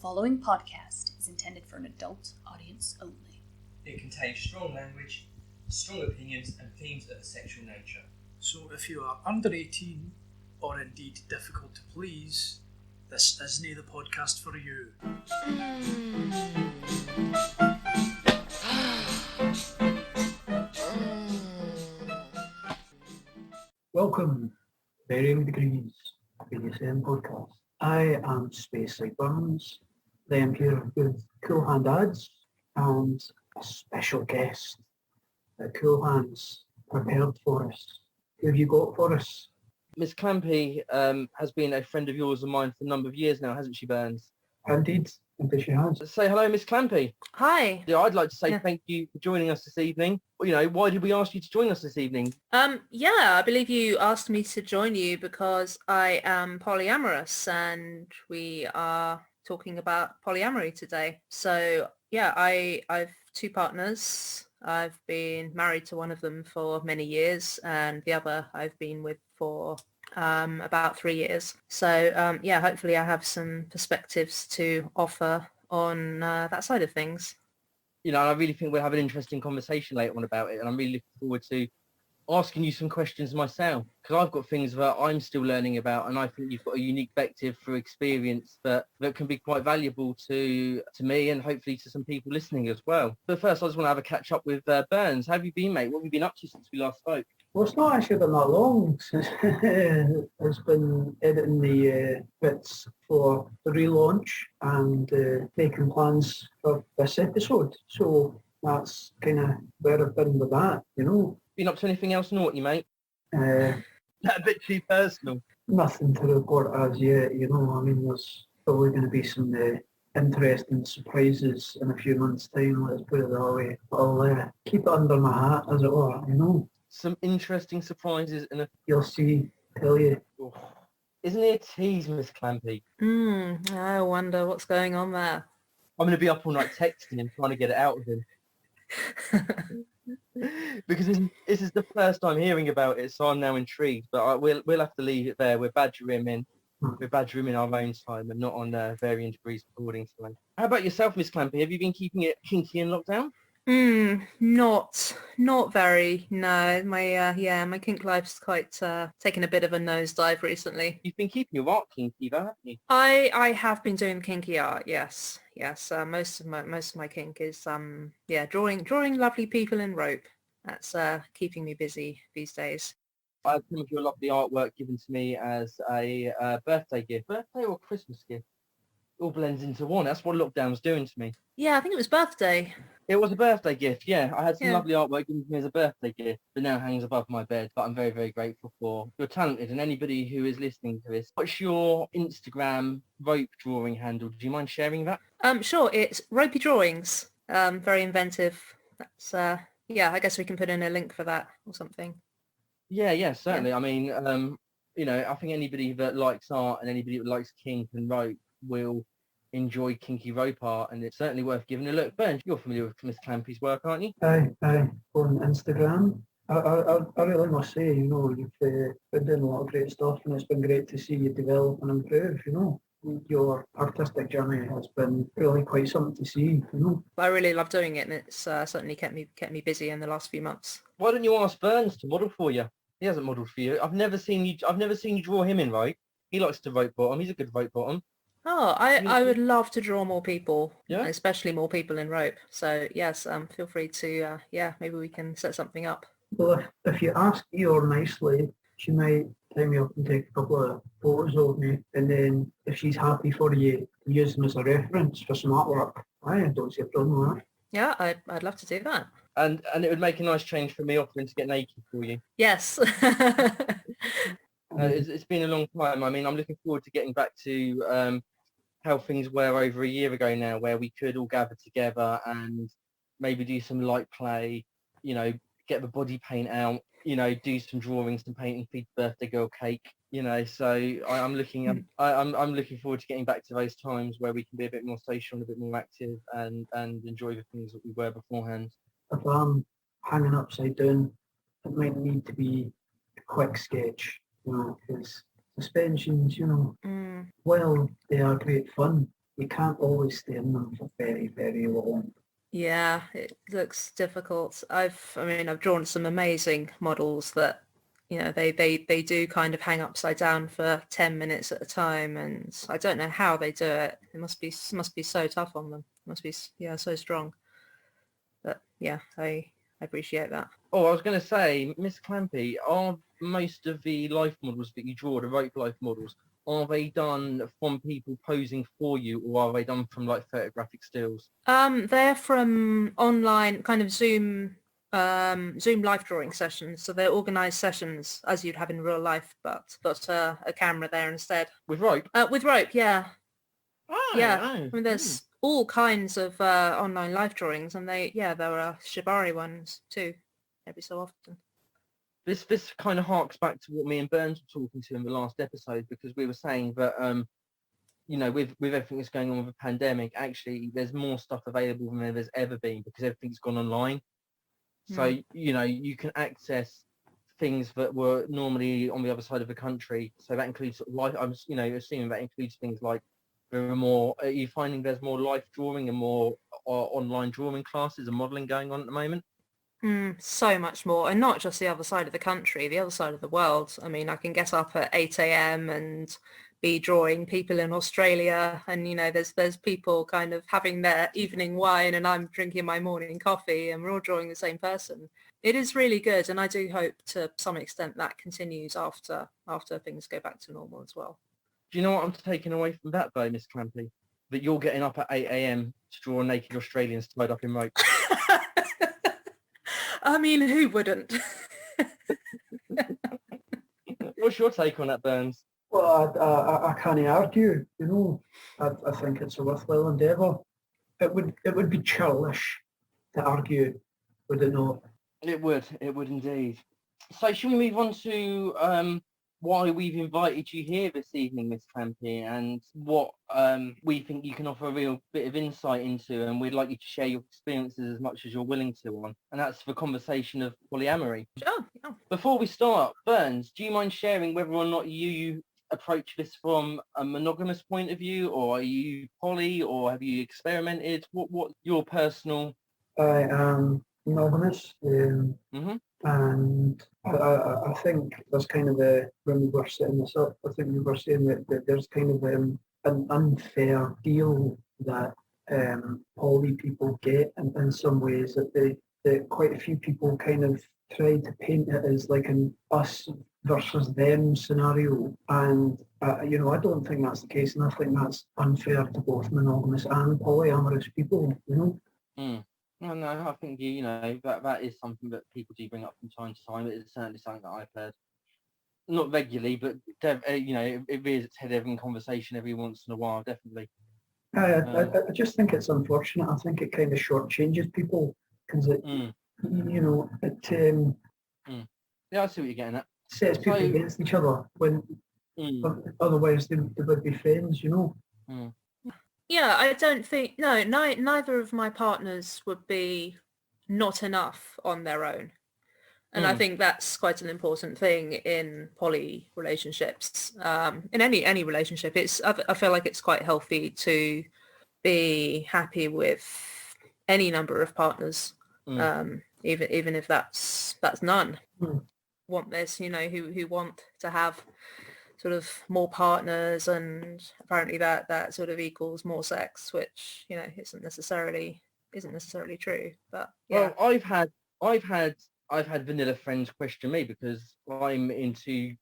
following podcast is intended for an adult audience only. It contains strong language, strong opinions, and themes of a sexual nature. So if you are under 18, or indeed difficult to please, this isn't the podcast for you. Welcome, Varying Degrees, BDSM podcast. I am Space Like Burns. I am here with Cool Hand Ads and a special guest that Cool Hands prepared for us. Who have you got for us? Miss Clampy has been a friend of yours and mine for a number of years now, hasn't she, Burns? Indeed, she has. Say hello, Miss Clampy. Hi. Yeah, I'd like to say thank you for joining us this evening. You know, why did we ask you to join us this evening? I believe you asked me to join you because I am polyamorous and we are talking about polyamory today. So yeah, I've two partners. I've been married to one of them for many years and the other I've been with for about 3 years. So hopefully I have some perspectives to offer on that side of things. You know, I really think we'll have an interesting conversation later on about it, and I'm really looking forward to asking you some questions myself, because I've got things that I'm still learning about, and I think you've got a unique perspective through experience that can be quite valuable to me and hopefully to some people listening as well. But first, I just want to have a catch up with Burns. How have you been, mate? What have you been up to since we last spoke? Well, it's not actually been that long since it's been editing the bits for the relaunch and making plans for this episode. So that's kind of where I've been with that, you know. Been up to anything else naughty, mate? Uh, That a bit too personal. Nothing to report as yet, you know. I mean, there's probably going to be some interesting surprises in a few months' time, let's put it that way. But I'll keep it under my hat, as it were, you know. Some interesting surprises and You'll see, tell you. Oh, isn't it a tease, Miss Clampy? I wonder what's going on there. I'm going to be up all night texting him, trying to get it out of him. Because this is the first time hearing about it, so I'm now intrigued. But we'll have to leave it there. We'll badger him in. We'll badger him in our own time and not on Varying Degrees recording time. How about yourself, Miss Clampy? Have you been keeping it kinky in lockdown? Not very. No, my kink life's quite taken a bit of a nosedive recently. You've been keeping your art kinky, though, haven't you? I have been doing kinky art. Yes. Most of my kink is drawing lovely people in rope. That's keeping me busy these days. I had some of your lovely artwork given to me as a birthday gift. Birthday or Christmas gift? It all blends into one. That's what lockdown's doing to me. Yeah, I think it was birthday. It was a birthday gift, yeah. I had some lovely artwork given to me as a birthday gift that now hangs above my bed, but I'm very, very grateful for. You're talented, and anybody who is listening to this, what's your Instagram rope drawing handle? Do you mind sharing that? Sure, it's Ropey Drawings. Very inventive. That's, I guess we can put in a link for that or something. Yeah, certainly. Yeah. I mean, I think anybody that likes art and anybody that likes kink and rope will enjoy kinky rope art, and it's certainly worth giving a look. Burns, you're familiar with Miss Clampy's work, aren't you? Aye, on Instagram. I really must say, you know, you've been doing a lot of great stuff, and it's been great to see you develop and improve, you know. Your artistic journey has been really quite something to see, you know. I really love doing it, and it's certainly kept me busy in the last few months. Why don't you ask Burns to model for you? He hasn't modelled for you. I've never seen you draw him in rope. He likes to rope bottom. He's a good rope bottom. Oh, I would love to draw more people, yeah, especially more people in rope. So yes, feel free to, maybe we can set something up. Well, if you ask Eeyore nicely, she might time me up and take a couple of photos of me, and then if she's happy for you to use them as a reference for some artwork, I don't see a problem with that. Yeah, I'd love to do that. And it would make a nice change for me offering to get naked for you. Yes. It's been a long time. I mean, I'm looking forward to getting back to how things were over a year ago now, where we could all gather together and maybe do some light play, you know, get the body paint out, you know, do some drawing, some painting, feed the birthday girl cake, you know. So I'm looking forward to getting back to those times where we can be a bit more social and a bit more active and enjoy the things that we were beforehand. If I'm hanging upside down, it might need to be a quick sketch, you know, because suspensions, you know, while they are great fun, you can't always stay in them for very, very long. Yeah, it looks difficult. I've drawn some amazing models that, they do kind of hang upside down for 10 minutes at a time, and I don't know how they do it. It must be so tough on them. Must be, so strong. But yeah, I appreciate that. Oh, I was going to say, Miss Clampy, are most of the life models that you draw, the rope life models, are they done from people posing for you, or are they done from like photographic stills? They're from online kind of Zoom live drawing sessions. So they're organized sessions as you'd have in real life, but got a camera there instead. With rope? With rope, yeah. Oh, Yeah. oh, I mean, there's all kinds of online live drawings, and there are shibari ones too, every so often. This kind of harks back to what me and Burns were talking to in the last episode, because we were saying that with everything that's going on with the pandemic, actually there's more stuff available than there's ever been, because everything's gone online. So you can access things that were normally on the other side of the country. So that includes sort of life. I'm assuming that includes things like there are more. Are you finding there's more life drawing and more online drawing classes and modelling going on at the moment? So much more, and not just the other side of the country, the other side of the world. I mean, I can get up at 8 a.m. and be drawing people in Australia, and there's people kind of having their evening wine and I'm drinking my morning coffee, and we're all drawing the same person. It is really good, and I do hope to some extent that continues after things go back to normal as well. Do you know what I'm taking away from that though, Miss Clampy? That you're getting up at 8 a.m. to draw naked Australians tied up in rope. I mean, who wouldn't? What's your take on that, Burns? Well, I can't argue. I think it's a worthwhile endeavour. It would be churlish to argue, would it not? It would indeed. So should we move on to why we've invited you here this evening, Miss Clampy, and what we think you can offer a real bit of insight into, and we'd like you to share your experiences as much as you're willing to on, and that's the conversation of polyamory. Oh, yeah. Before we start, Burns, do you mind sharing whether or not you approach this from a monogamous point of view, or are you poly, or have you experimented? What your personal... I am monogamous, and I think there's kind of when we were setting this up, I think we were saying that there's kind of an unfair deal that poly people get in some ways, that quite a few people kind of try to paint it as like an us versus them scenario, and I don't think that's the case, and I think that's unfair to both monogamous and polyamorous people. No, I think that is something that people do bring up from time to time. It is certainly something that I've heard, not regularly, but it rears its head in conversation every once in a while, definitely. I just think it's unfortunate. I think it kind of shortchanges people, because it, Yeah, I see what you're getting at. Sets people against each other when otherwise they would be friends, Yeah, I don't think... No, neither of my partners would be not enough on their own. And I think that's quite an important thing in poly relationships. In any relationship, I feel like it's quite healthy to be happy with any number of partners, even if that's none. Want this, who want to have sort of more partners, and apparently that sort of equals more sex, which isn't necessarily true. But yeah. Well, I've had vanilla friends question me because I'm into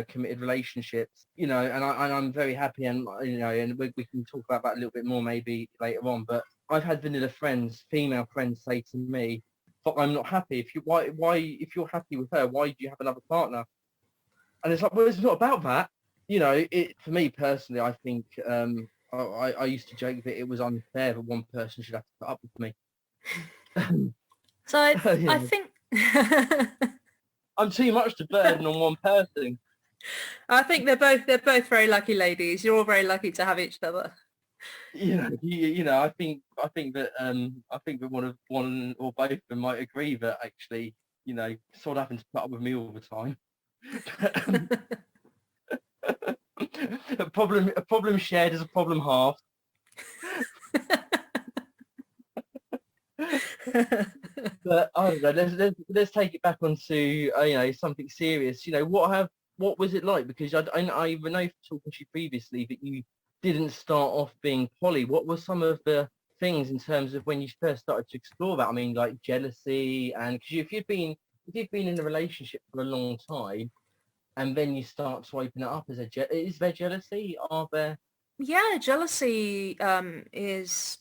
committed relationships, and I'm very happy, and and we can talk about that a little bit more maybe later on. But I've had vanilla friends, female friends, say to me, "But I'm not happy. Why if you're happy with her, why do you have another partner?" And it's like, well, it's not about that. For me personally, I think I used to joke that it was unfair that one person should have to put up with me. So I think I'm too much to burden on one person. I think they're both very lucky ladies. You're all very lucky to have each other. I think that one or both of them might agree that actually, sort of having to put up with me all the time. A problem shared is a problem halved. But I don't know. Let's take it back onto something serious. What was it like? Because I even know from talking to you previously that you didn't start off being poly. What were some of the things in terms of when you first started to explore that? I mean, like jealousy, and because if you've been in a relationship for a long time, and then you start to open it up, is there jealousy? Are there? Yeah, jealousy is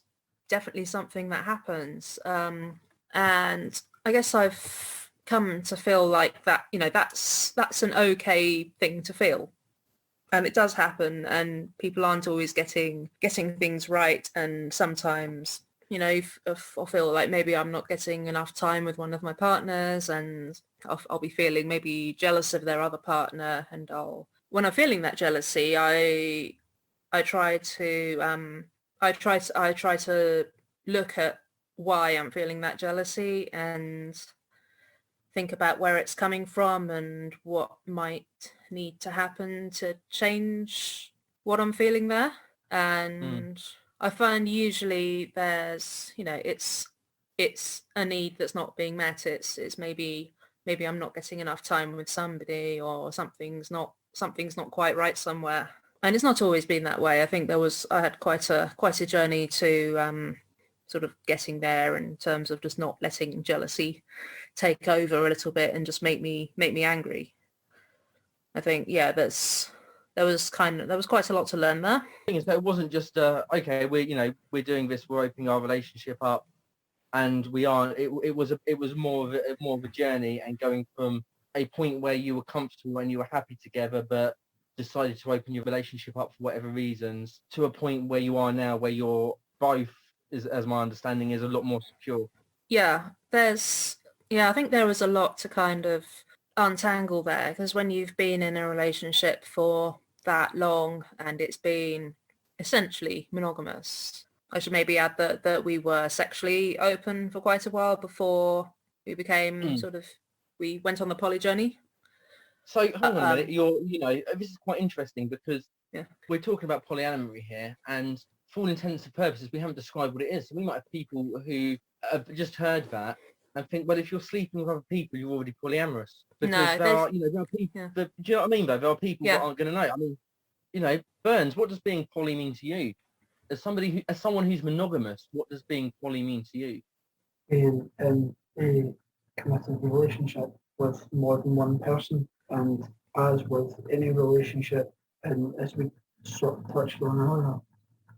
definitely something that happens. And I guess I've come to feel like that, that's an okay thing to feel. And it does happen, and people aren't always getting things right. And sometimes, if I feel like maybe I'm not getting enough time with one of my partners, and I'll be feeling maybe jealous of their other partner, and when I'm feeling that jealousy, I try to I try to look at why I'm feeling that jealousy and think about where it's coming from and what might need to happen to change what I'm feeling there. And I find usually there's, it's a need that's not being met. It's maybe I'm not getting enough time with somebody, or something's not quite right somewhere. And it's not always been that way. I think I had quite a journey to sort of getting there, in terms of just not letting jealousy take over a little bit and just make me angry. I think, yeah, there was quite a lot to learn there. Thing is, it wasn't just okay, we're doing this, we're opening our relationship up, and we are. It was more of a journey, and going from a point where you were comfortable and you were happy together, but decided to open your relationship up for whatever reasons, to a point where you are now, where you're both, as my understanding is, a lot more secure. Yeah, I think there was a lot to kind of untangle there, because when you've been in a relationship for that long and it's been essentially monogamous, I should maybe add that we were sexually open for quite a while before we became we went on the poly journey. So hold on a minute, this is quite interesting, because we're talking about polyamory here, and for all intents and purposes, we haven't described what it is. So we might have people who have just heard that and think, well, if you're sleeping with other people, you're already polyamorous. Because there are people, do you know what I mean, though? There are people that aren't going to know. I mean, Burns, what does being poly mean to you? As someone who's monogamous, what does being poly mean to you? Being in a committed relationship with more than one person, and as with any relationship, and as we sort of touched on earlier,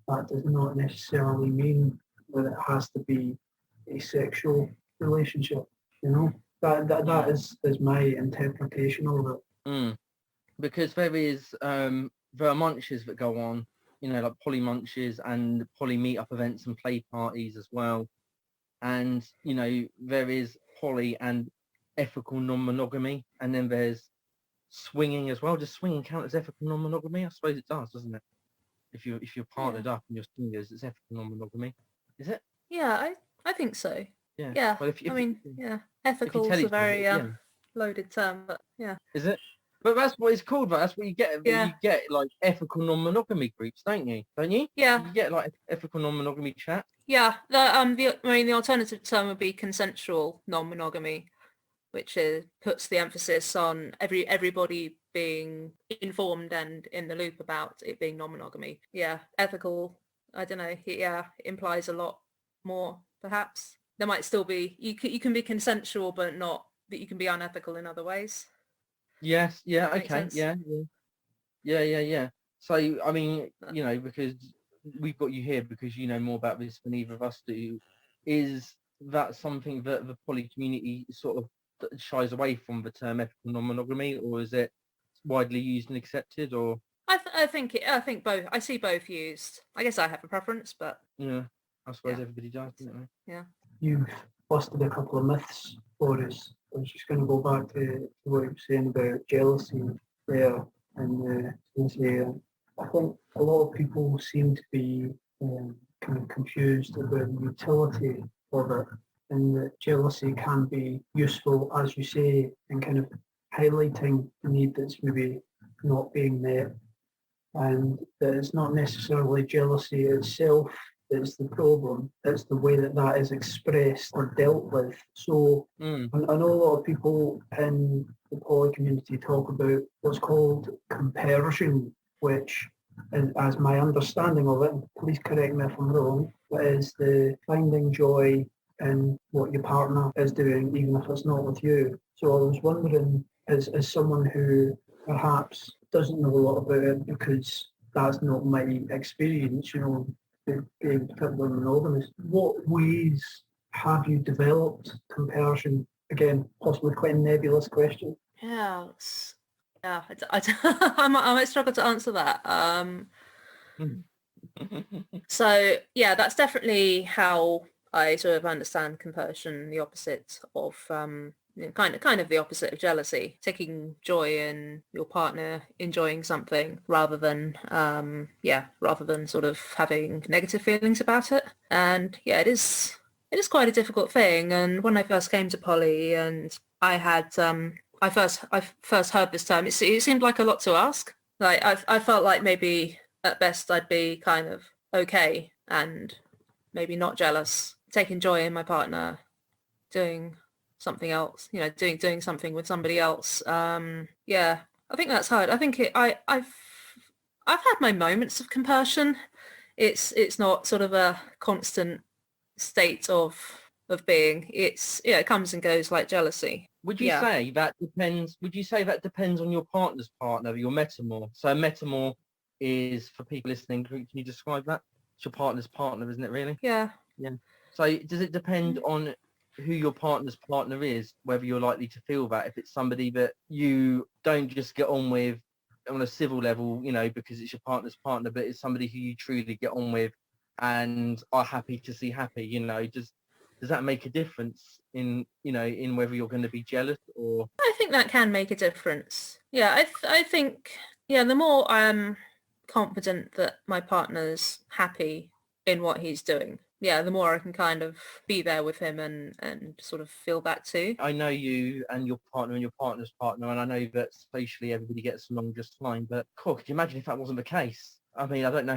that does not necessarily mean that it has to be a sexual relationship. That is my interpretation of it. Because there are munches that go on, like poly munches and poly meetup events and play parties as well. And, there is poly and ethical non-monogamy, and then there's swinging as well. Does swinging count as ethical non-monogamy? I suppose it does, doesn't it? If you're partnered up and you're swingers, it's ethical non-monogamy. Is it? Yeah, I think so. Yeah. Well, ethical is a very loaded term, but yeah. Is it? But that's what it's called, right? That's what you get. Yeah. You get like ethical non-monogamy groups, don't you? Don't you? Yeah. You get like ethical non-monogamy chat. Yeah. The alternative term would be consensual non-monogamy, which puts the emphasis on everybody being informed and in the loop about it being non-monogamy. Yeah. Ethical, I don't know. Yeah, implies a lot more, perhaps. There might still be, you can be consensual, but not that you can be unethical in other ways. Yes. Yeah. Okay. Yeah. So, I mean, because we've got you here because you know more about this than either of us do. Is that something that the poly community sort of shies away from, the term ethical non-monogamy, or is it widely used and accepted? Or I think both. I see both used. I guess I have a preference, but yeah, I suppose everybody does, don't they? Yeah. You've busted a couple of myths for us. I was just going to go back to what you were saying about jealousy there, and I think a lot of people seem to be kind of confused about the utility of it, and that jealousy can be useful, as you say, in kind of highlighting the need that's maybe not being met, and that it's not necessarily jealousy itself that's the problem, it's the way that that is expressed or dealt with. So I know a lot of people in the poly community talk about what's called compersion, which, as my understanding of it, please correct me if I'm wrong, but is the finding joy in what your partner is doing, even if it's not with you. So I was wondering, as someone who perhaps doesn't know a lot about it because that's not my experience, being particularly monogamous, what ways have you developed compersion? Again, possibly quite a nebulous question. Yeah, I might struggle to answer that. So yeah, that's definitely how I sort of understand compersion, the opposite of kind of the opposite of jealousy, taking joy in your partner enjoying something rather than sort of having negative feelings about it. And yeah, it is quite a difficult thing. And when I first came to poly and I had I first heard this term, it seemed like a lot to ask. Like I felt like maybe at best I'd be kind of okay and maybe not jealous, taking joy in my partner doing something else, doing something with somebody else. Yeah, I think that's hard. I think I've had my moments of compersion. It's not sort of a constant state of being. It comes and goes like jealousy. Would you say that depends? Would you say that depends on your partner's partner, your metamor? So a metamor is, for people listening, can you describe that? It's your partner's partner, isn't it? Really? Yeah. Yeah. So does it depend on who your partner's partner is, whether you're likely to feel that? If it's somebody that you don't just get on with on a civil level, because it's your partner's partner, but it's somebody who you truly get on with and are happy to see happy, does that make a difference in whether you're going to be jealous or? I think that can make a difference. Yeah, I think, the more I'm confident that my partner's happy in what he's doing, the more I can kind of be there with him and sort of feel that too. I know you and your partner and your partner's partner, and I know that socially everybody gets along just fine, but cool, could you imagine if that wasn't the case? I mean, I don't know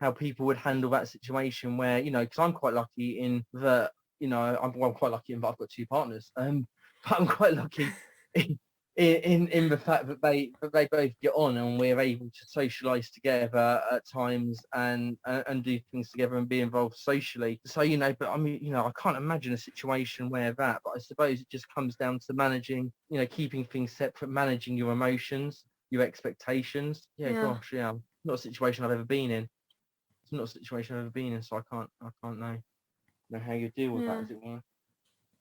how people would handle that situation where, because I'm quite lucky in that, I'm quite lucky in that I've got two partners, but I'm quite lucky in the fact that they both get on and we're able to socialise together at times and do things together and be involved socially. So, but I mean, I can't imagine a situation where that, but I suppose it just comes down to managing, keeping things separate, managing your emotions, your expectations. Gosh, not a situation I've ever been in. It's not a situation I've ever been in, so I can't know how you deal with that, as it were.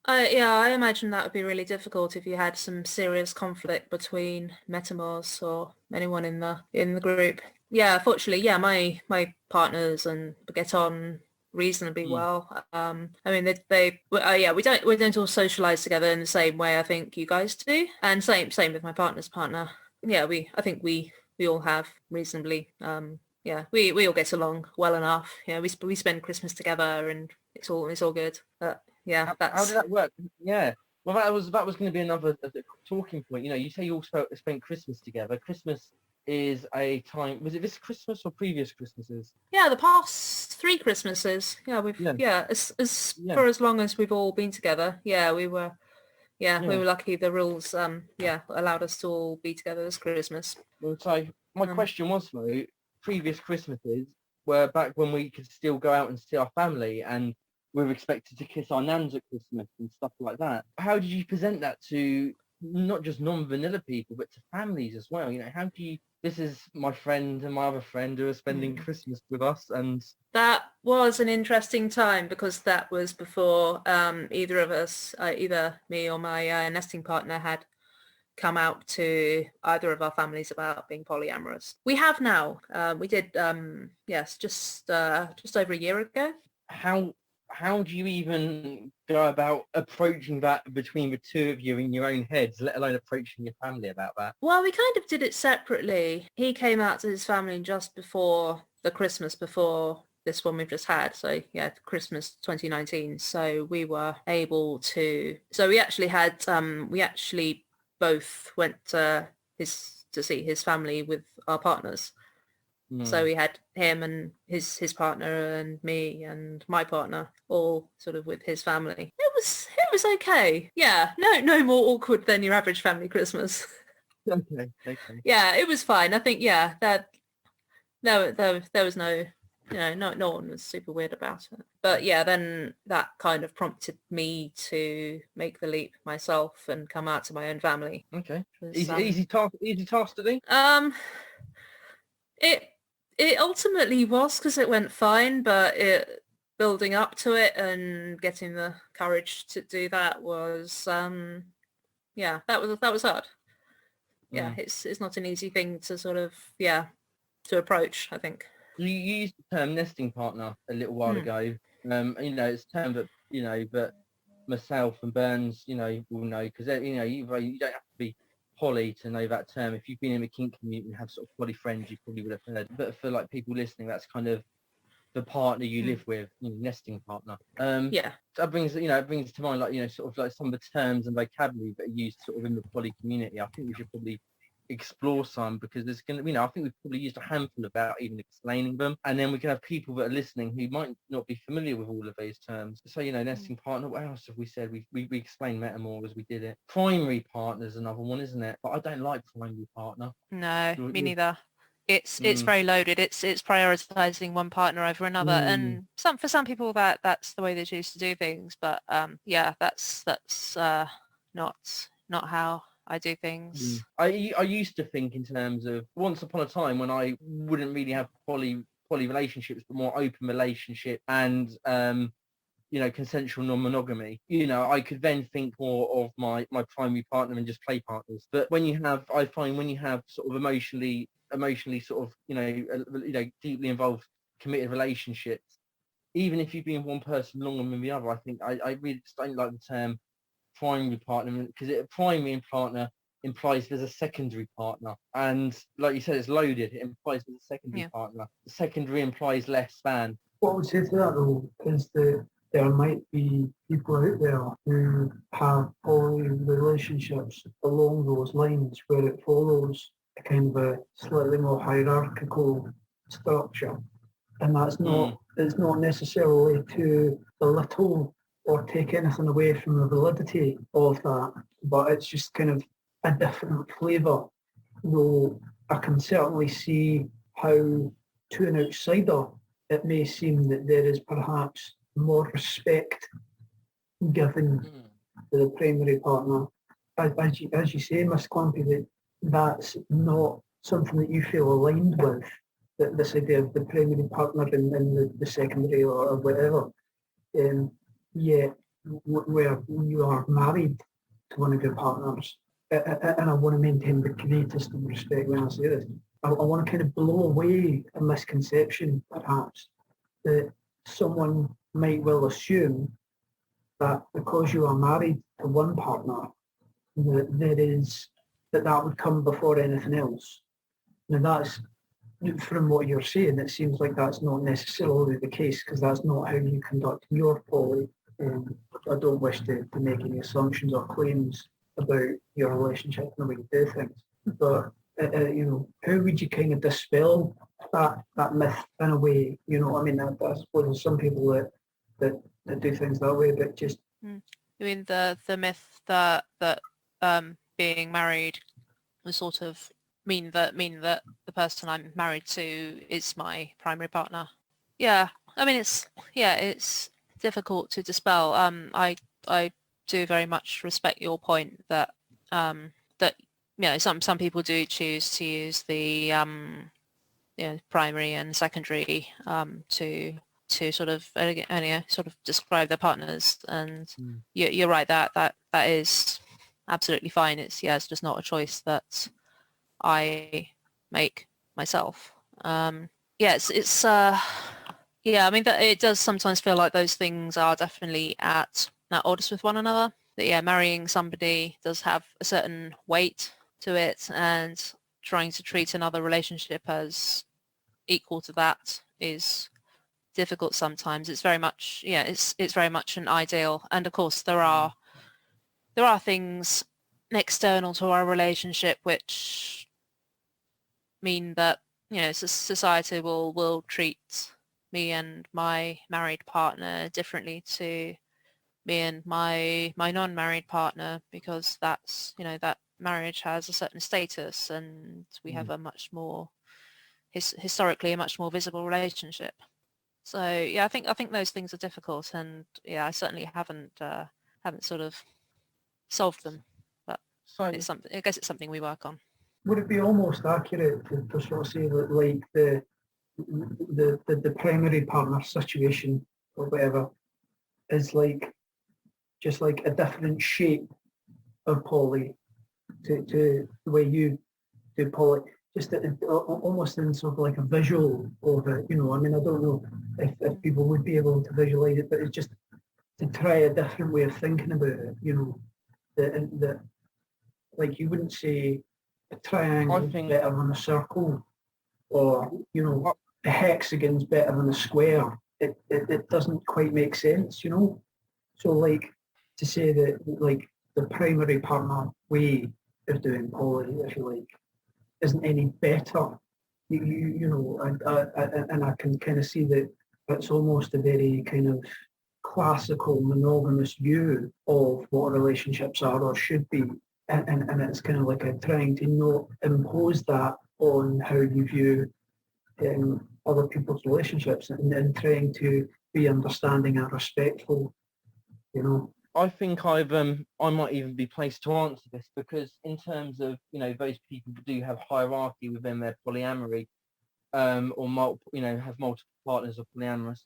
I imagine that would be really difficult if you had some serious conflict between metamors or anyone in the group. Yeah, fortunately, my partners and get on reasonably well. I mean, we don't all socialize together in the same way I think you guys do, and same with my partner's partner. Yeah, I think we all have reasonably. We all get along well enough. Yeah, we spend Christmas together and it's all good. But yeah, how did that work? Yeah, well, that was going to be another talking point. You say you all spent Christmas together. Christmas is a time. Was it this Christmas or previous Christmases? Yeah, the past 3 Christmases. Yeah, for as long as we've all been together. Yeah, we were. Yeah, we were lucky. The rules, allowed us to all be together this Christmas. Well, so my question was, though, previous Christmases were back when we could still go out and see our family and we were expected to kiss our nans at Christmas and stuff like that. How did you present that to not just non-vanilla people, but to families as well? How do you... This is my friend and my other friend who are spending Christmas with us, and... That was an interesting time because that was before either of us, either me or my nesting partner, had come out to either of our families about being polyamorous. We have now. We did, just over a year ago. How do you even go about approaching that between the two of you in your own heads, let alone approaching your family about that? Well, we kind of did it separately. He came out to his family just before the Christmas before this one we've just had. So yeah, Christmas 2019. So we were able to... So we actually had... we actually both went to see his family with our partners. So we had him and his partner and me and my partner all sort of with his family. It was okay. Yeah, no more awkward than your average family Christmas. Okay. Yeah, it was fine. I think that there was no, no one was super weird about it. But yeah, then that kind of prompted me to make the leap myself and come out to my own family. Okay. Was, Easy task to do. It ultimately was because it went fine, but building up to it and getting the courage to do that was that was hard. Yeah, it's not an easy thing to sort of to approach, I think. You used the term nesting partner a little while ago. It's a term that but myself and Burns, will know, because you don't have to be poly to know that term. If you've been in the kink community and have sort of poly friends, you probably would have heard. But for like people listening, that's kind of the partner you live with, nesting partner. That brings to mind sort of like some of the terms and vocabulary that are used sort of in the poly community. I think we should probably explore some, because there's going to I think we've probably used a handful about even explaining them, and then we can have people that are listening who might not be familiar with all of these terms. So nesting partner, what else have we said? We explained metamor as we did it. Primary partner is another one, isn't it? But I don't like primary partner. No, me neither. It's very loaded. It's prioritizing one partner over another, and for some people that's the way they choose to do things. But that's not how I do things. I used to think in terms of once upon a time when I wouldn't really have poly relationships, but more open relationship and consensual non-monogamy. I could then think more of my primary partner and just play partners. But I find when you have sort of emotionally sort of deeply involved committed relationships, even if you've been with one person longer than the other, I think I really just don't like the term primary partner, because primary partner implies there's a secondary partner, and like you said, it's loaded. It implies there's a secondary partner. The secondary implies less span. What I would say to that though is that there might be people out there who have poly relationships along those lines, where it follows a kind of a slightly more hierarchical structure, and that's not it's not necessarily to belittle or take anything away from the validity of that, but it's just kind of a different flavour. Though I can certainly see how, to an outsider, it may seem that there is perhaps more respect given to the primary partner. As you say, Miss Clampy, that's not something that you feel aligned with, that this idea of the primary partner and the secondary or whatever. Yet, where you are married to one of your partners, and I want to maintain the greatest of respect when I say this, I want to kind of blow away a misconception, perhaps, that someone might well assume that because you are married to one partner, that would come before anything else. Now that's, from what you're saying, it seems like that's not necessarily the case, because that's not how you conduct your poly. I don't wish to make any assumptions or claims about your relationship and the way you do things, but how would you kind of dispel that myth in a way? You know what I mean? I suppose there's some people that do things that way, but just. You mean the myth that being married would sort of mean that the person I'm married to is my primary partner? Yeah, I mean it's difficult to dispel. I do very much respect your point that some people do choose to use the primary and secondary to sort of sort of describe their partners, and you're right that is absolutely fine. It's just not a choice that I make myself. I mean, that it does sometimes feel like those things are definitely at odds with one another. That marrying somebody does have a certain weight to it, and trying to treat another relationship as equal to that is difficult sometimes. It's very much it's very much an ideal, and of course there are things external to our relationship which mean that society will treat me and my married partner differently to me and my non-married partner, because that's, that marriage has a certain status, and we have a much more historically a much more visible relationship. So yeah, I think those things are difficult, and I certainly haven't sort of solved them, but So it's something. I guess it's something we work on. Would it be almost accurate to sort of say that like the primary partner situation or whatever is like just like a different shape of poly to the way you do poly, just almost in sort of like a visual of it, I mean, I don't know if people would be able to visualize it, but it's just to try a different way of thinking about it, that like you wouldn't say a triangle is think- better than a circle, or a hexagon's better than a square. It doesn't quite make sense, So like to say that like the primary partner way of doing poly, if you like, isn't any better. And I can kind of see that it's almost a very kind of classical monogamous view of what relationships are or should be. And it's kind of like a trying to not impose that on how you view other people's relationships, and trying to be understanding and respectful, I think I might even be placed to answer this, because in terms of, those people who do have hierarchy within their polyamory, or have multiple partners or polyamorous.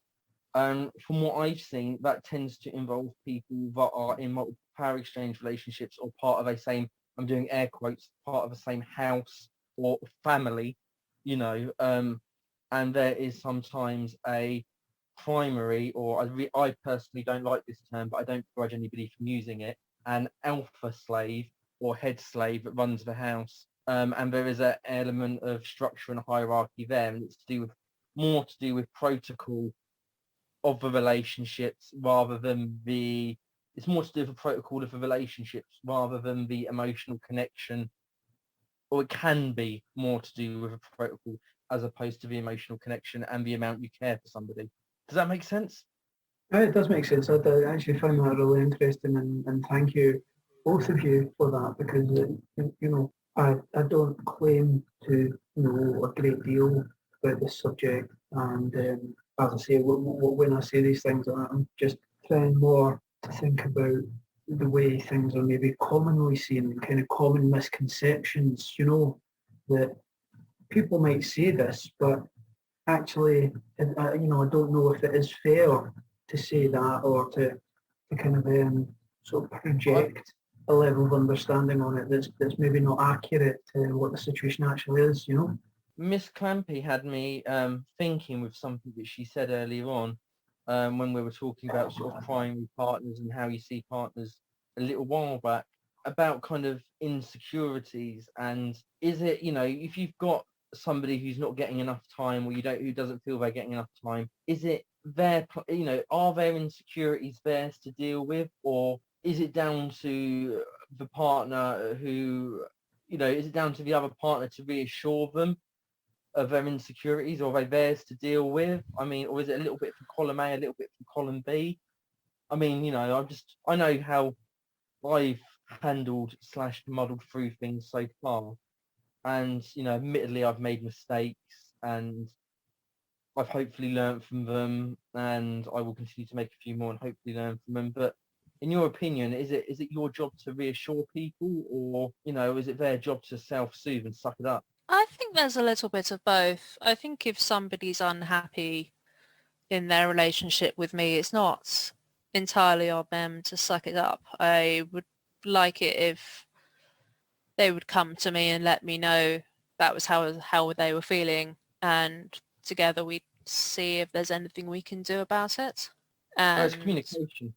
From what I've seen, that tends to involve people that are in multiple power exchange relationships, or part of a same, I'm doing air quotes, part of the same house or family, and there is sometimes a primary, or I personally don't like this term, but I don't begrudge anybody from using it, an alpha slave or head slave that runs the house. And there is an element of structure and hierarchy there, and it's more to do with protocol of the relationships rather than it's more to do with the protocol of the relationships rather than the emotional connection, or it can be more to do with a protocol as opposed to the emotional connection and the amount you care for somebody. Does that make sense? It does make sense. I actually find that really interesting, and thank you, both of you, for that, because I don't claim to know a great deal about this subject, and as I say, when I say these things, I'm just trying more to think about the way things are maybe commonly seen, kind of common misconceptions, that people might say this, but actually, I don't know if it is fair to say that, or to kind of sort of project a level of understanding on it that's maybe not accurate to what the situation actually is, Miss Clampy had me thinking with something that she said earlier on, when we were talking about sort of primary partners and how you see partners a little while back, about kind of insecurities. And is it, if you've got somebody who's not getting enough time, or who doesn't feel they're getting enough time, is it are there insecurities theirs to deal with, or is it down to the partner who, is it down to the other partner to reassure them of their insecurities, or are they theirs to deal with? I mean, or is it a little bit from column A, a little bit from column B? I mean, I know how I've handled / muddled through things so far, and admittedly I've made mistakes, and I've hopefully learned from them, and I will continue to make a few more and hopefully learn from them. But in your opinion, is it your job to reassure people, or is it their job to self-soothe and suck it up? I think there's a little bit of both. I think if somebody's unhappy in their relationship with me, it's not entirely on them to suck it up. I would like it if they would come to me and let me know that was how they were feeling, and together we'd see if there's anything we can do about it. And It's communication.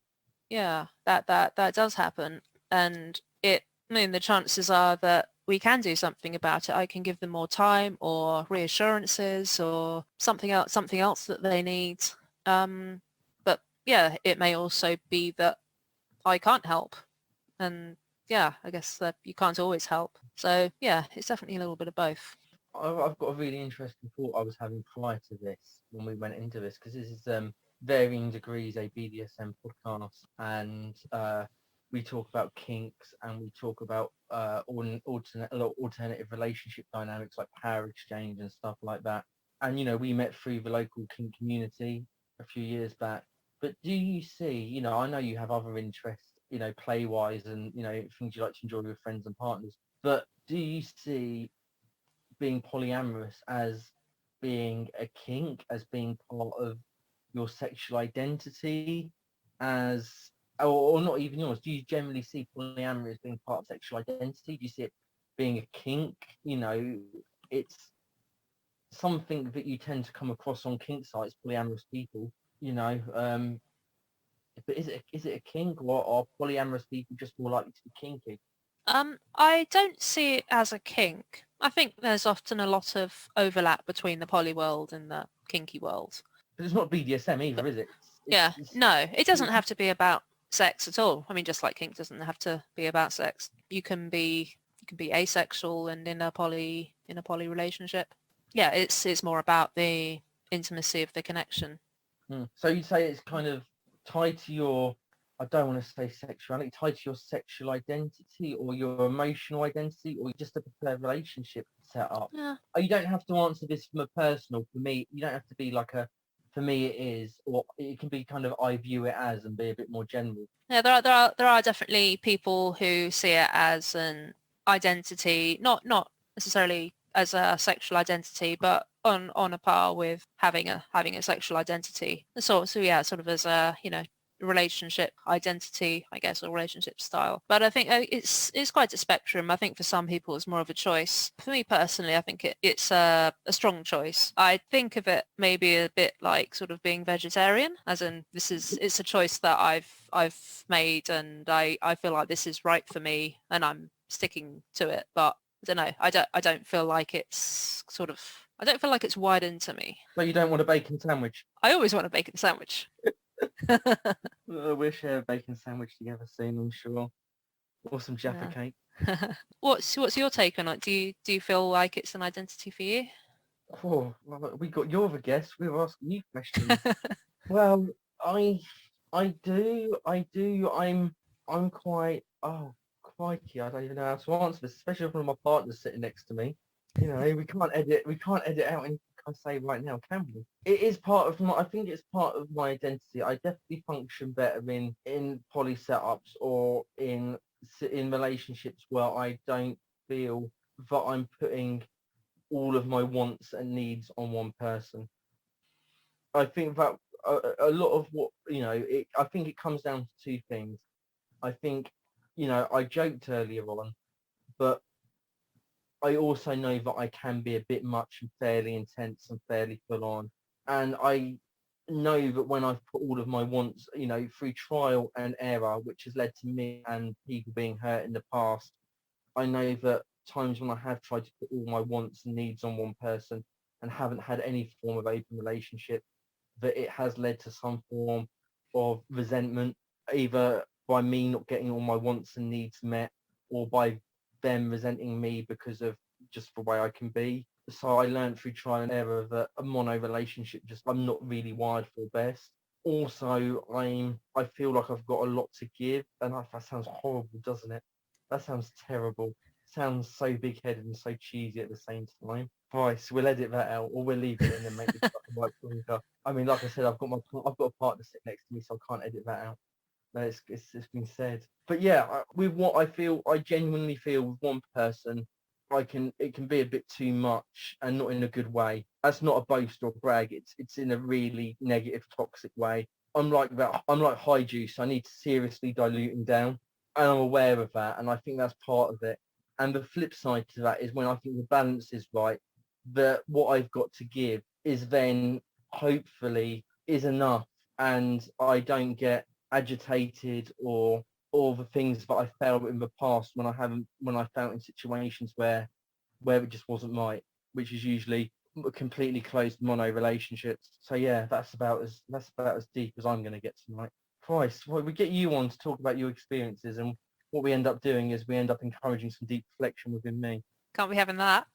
yeah, that does happen, and the chances are that we can do something about it. I can give them more time or reassurances or something else that they need. But yeah, it may also be that I can't help, and yeah, I guess that you can't always help. So yeah, it's definitely a little bit of both. I've got a really interesting thought I was having prior to this when we went into this, because this is varying degrees a BDSM podcast, and we talk about kinks and we talk about alternative relationship dynamics like power exchange and stuff like that. And we met through the local kink community a few years back. But do you see, I know you have other interests, play wise, and things you like to enjoy with friends and partners. But do you see being polyamorous as being a kink, as being part of your sexual identity, as or not even yours? Do you generally see polyamory as being part of sexual identity? Do you see it being a kink? It's something that you tend to come across on kink sites, polyamorous people. But is it a kink, or are polyamorous people just more likely to be kinky? I don't see it as a kink. I think there's often a lot of overlap between the poly world and the kinky world. But it's not BDSM either, is it? No, it doesn't have to be about sex at all. I mean, just like kink doesn't have to be about sex. You can be asexual and in a poly relationship. Yeah, it's more about the intimacy of the connection. So you'd say it's kind of tied to your, I don't want to say sexuality, tied to your sexual identity or your emotional identity, or just a preferred relationship set up? Yeah. You don't have to answer this from a personal. For me, you don't have to be like a, for me it is, or it can be kind of I view it as, and be a bit more general. Yeah, there are definitely people who see it as an identity, not necessarily as a sexual identity, but on a par with having a sexual identity. So yeah, sort of as a relationship identity, I guess, or relationship style. But I think it's quite a spectrum. I think for some people it's more of a choice. For me personally, I think it's a strong choice. I think of it maybe a bit like sort of being vegetarian, as in it's a choice that I've made, and I feel like this is right for me and I'm sticking to it. But I don't know. I don't feel like it's I don't feel like it's widened to me. But you don't want a bacon sandwich? I always want a bacon sandwich. We'll share a bacon sandwich together soon, I'm sure. Or some Jaffa cake. What's your take on it? Do you feel like it's an identity for you? Oh, well, you're the guest. We were asking you questions. Well, I do. I'm quite. Oh, crikey! I don't even know how to answer this, especially when my partner's sitting next to me. We can't edit. We can't edit out anything I say right now, can we? It is part of my. I think it's part of my identity. I definitely function better in poly setups or in relationships where I don't feel that I'm putting all of my wants and needs on one person. I think that a lot of what I think it comes down to two things. I think I joked earlier on, but I also know that I can be a bit much and fairly intense and fairly full on, and I know that when I've put all of my wants, through trial and error, which has led to me and people being hurt in the past, I know that times when I have tried to put all my wants and needs on one person and haven't had any form of open relationship, that it has led to some form of resentment, either by me not getting all my wants and needs met, or by them resenting me because of just the way I can be. So I learned through trial and error that a mono relationship I'm not really wired for best. Also, I feel like I've got a lot to give, and that sounds horrible, doesn't it? That sounds terrible. Sounds so big-headed and so cheesy at the same time. Bryce, we'll edit that out, or we'll leave it in and make this fucking work longer. I mean, like I said, I've got a partner sitting next to me, so I can't edit that out. No, it's been said. But yeah, with what I genuinely feel with one person, it can be a bit too much, and not in a good way. That's not a boast or brag. It's in a really negative, toxic way. I'm like that. I'm like high juice. I need to seriously diluting down, and I'm aware of that, and I think that's part of it. And the flip side to that is when I think the balance is right, that what I've got to give is then hopefully is enough, and I don't get agitated or the things that I failed in the past when I felt in situations where it just wasn't right, which is usually completely closed mono relationships. So yeah, that's about as deep as I'm going to get tonight. Christ, well, we get you on to talk about your experiences, and what we end up doing is we end up encouraging some deep reflection within me. Can't be having that.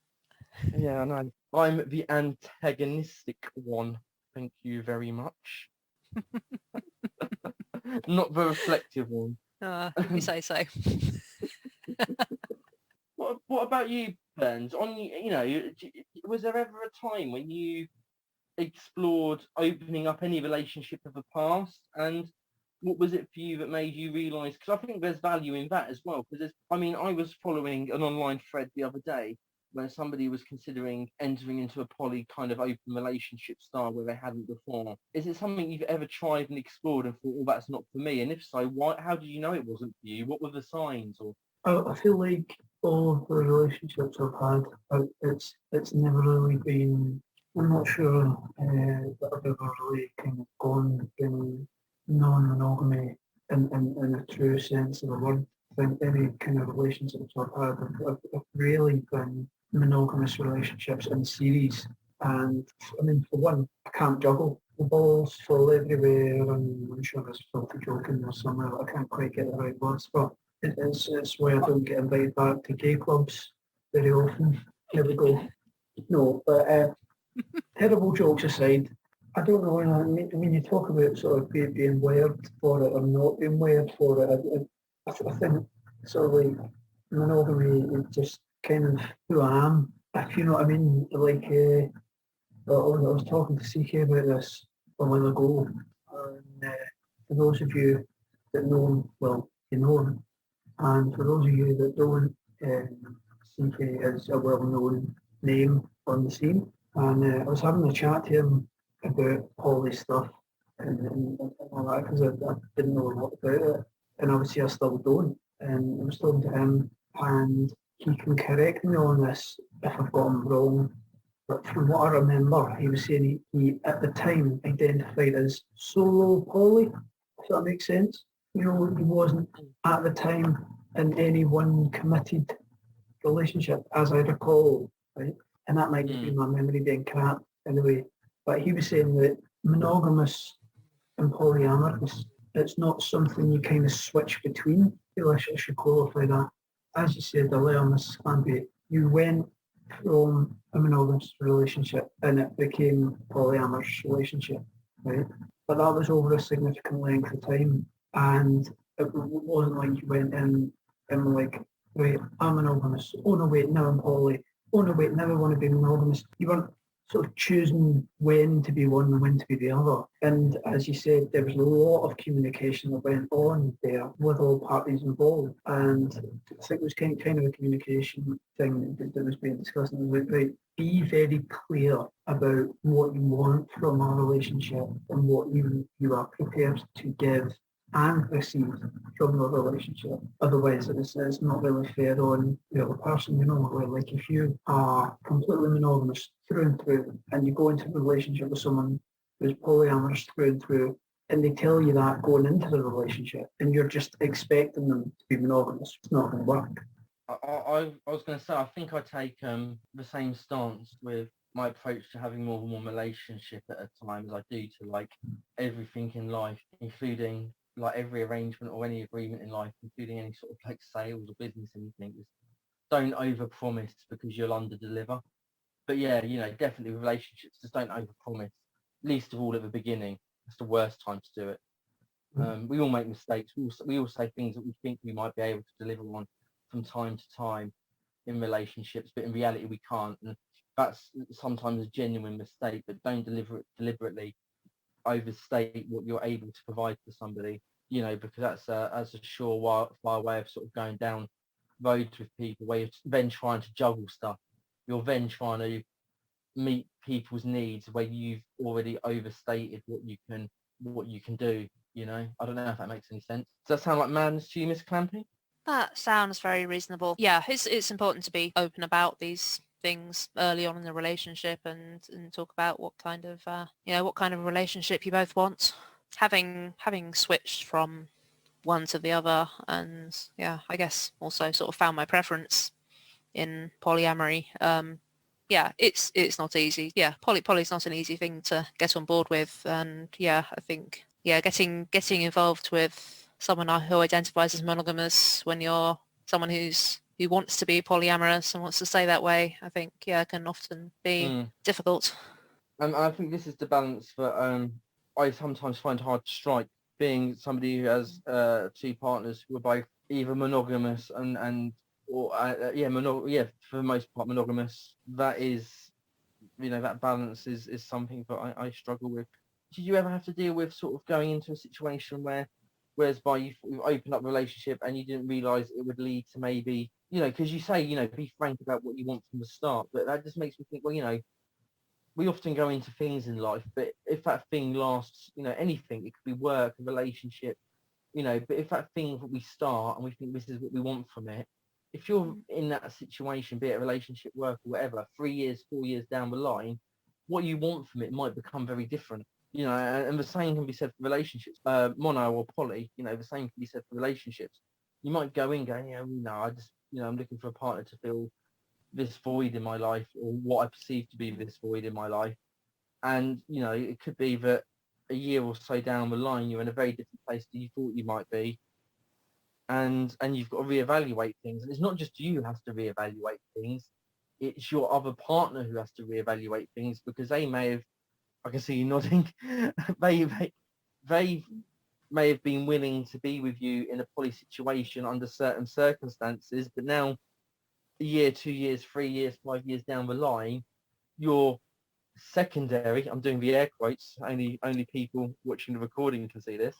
Yeah, I know. I'm the antagonistic one. Thank you very much. Not the reflective one. If you say so. What about you, Burns? Was there ever a time when you explored opening up any relationship of the past, and what was it for you that made you realise? Because I think there's value in that as well. Because I was following an online thread the other day where somebody was considering entering into a poly kind of open relationship style where they hadn't before. Is it something you've ever tried and explored and thought, "Oh, that's not for me"? And if so, why? How did you know it wasn't for you? What were the signs? Or I feel like all of the relationships I've had, it's never really been. I'm not sure that I've ever really kind of gone in non-monogamy in a true sense of the word. I think any kind of relationships I've had have really been monogamous relationships in series. And I mean, for one, I can't juggle. The balls fall everywhere, and I'm sure there's filthy joking or somewhere that I can't quite get the right words for. It's why I don't get invited back to gay clubs very often. Here we go. No, but terrible jokes aside, I don't know when you talk about sort of being wired for it or not being wired for it. I think sort of like monogamy is just kind of who I am. If you know what I mean, like I was talking to CK about this a while ago, and for those of you that know him, well, you know him, and for those of you that don't, CK is a well-known name on the scene. And I was having a chat to him about all this stuff and all that because I didn't know a lot about it. And obviously I still don't. And I was talking to him and he can correct me on this if I've got him wrong. But from what I remember, he was saying he at the time identified as solo poly, if that makes sense. You know, he wasn't at the time in any one committed relationship, as I recall, right? And that might just be my memory being crap anyway. But he was saying that monogamous and polyamorous, it's not something you kind of switch between. I feel I should qualify that. As you said earlier, Mrs. Clanby, you went from a monogamous relationship and it became a polyamorous relationship, right? But that was over a significant length of time. And it wasn't like you went in and were like, wait, I'm monogamous. Oh no, wait, now I'm poly. Oh no, wait, now I want to be monogamous. You weren't sort of choosing when to be one and when to be the other. And as you said, there was a lot of communication that went on there with all parties involved. And I think it was kind of a communication thing that was being discussed. And it was like, right, be very clear about what you want from a relationship and what you are prepared to give and receive from the relationship. Otherwise, it's not really fair on the other person, you know. Like if you are completely monogamous through and through, and you go into a relationship with someone who's polyamorous through and through, and they tell you that going into the relationship, and you're just expecting them to be monogamous, it's not going to work. I was going to say, I think I take the same stance with my approach to having more than one relationship at a time as I do to like everything in life, including like every arrangement or any agreement in life, including any sort of like sales or business anything. Is don't overpromise because you'll underdeliver. But yeah, you know, definitely with relationships, just don't overpromise. Least of all at the beginning. That's the worst time to do it. We all make mistakes. We all say things that we think we might be able to deliver on from time to time in relationships, but in reality we can't. And that's sometimes a genuine mistake, but don't deliver it deliberately overstate what you're able to provide for somebody, you know, because that's a surefire way of sort of going down roads with people where you're then trying to juggle stuff. You're then trying to meet people's needs where you've already overstated what you can do, you know. I don't know if that makes any sense. Does that sound like madness to you, Miss Clampy? That sounds very reasonable. Yeah, it's important to be open about these things early on in the relationship and talk about what kind of what kind of relationship you both want. Having switched from one to the other, and yeah, I guess also sort of found my preference in polyamory. Yeah, it's not easy. Yeah, poly's not an easy thing to get on board with, and yeah, I think getting involved with someone who identifies as monogamous when you're someone who's who wants to be polyamorous and wants to stay that way, I think, can often be difficult. I think this is the balance that I sometimes find hard to strike, being somebody who has two partners who are both either monogamous or for the most part monogamous. That is, that balance is something that I struggle with. Did you ever have to deal with sort of going into a situation whereby you've opened up a relationship and you didn't realise it would lead to maybe, because you say, be frank about what you want from the start, but that just makes me think, well, we often go into things in life, but if that thing lasts, anything, it could be work, a relationship, but if that thing that we start and we think this is what we want from it, if you're in that situation, be it a relationship, work or whatever, 3 years, 4 years down the line, what you want from it might become very different. And the same can be said for relationships, mono or poly, the same can be said for relationships. You might go in going, I just, I'm looking for a partner to fill this void in my life, or what I perceive to be this void in my life. And, it could be that a year or so down the line, you're in a very different place than you thought you might be. And you've got to reevaluate things. And it's not just you who has to reevaluate things. It's your other partner who has to reevaluate things, because they may have, I can see you nodding, they may have been willing to be with you in a poly situation under certain circumstances, but now a year, 2 years, 3 years, 5 years down the line, your secondary, I'm doing the air quotes, only people watching the recording can see this,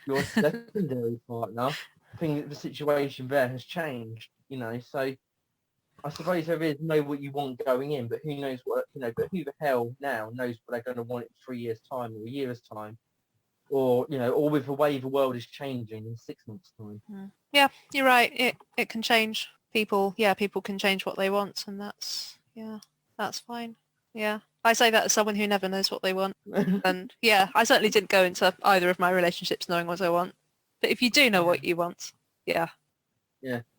your secondary partner, the situation there has changed, so I suppose there is know what you want going in, but who knows what, but who the hell now knows what they're going to want in 3 years' time or a year's time, or, or with the way the world is changing in 6 months' time. Yeah, you're right. It can change. People can change what they want, and that's fine. Yeah, I say that as someone who never knows what they want, and I certainly didn't go into either of my relationships knowing what I want. But if you do know what you want,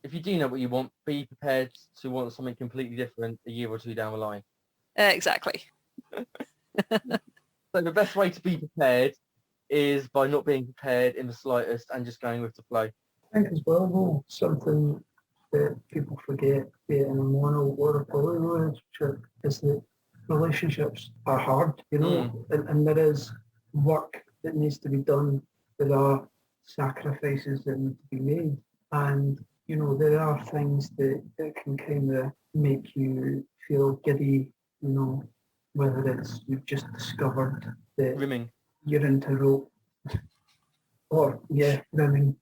if you do know what you want, be prepared to want something completely different a year or two down the line. Exactly. So the best way to be prepared is by not being prepared in the slightest and just going with the flow. I think as well, though, something that people forget, be it in a mono or a poly relationship, is that relationships are hard, and there is work that needs to be done. There are sacrifices that need to be made, and there are things that can kind of make you feel giddy, whether it's you've just discovered that Rimming. you're into rope, or rimming,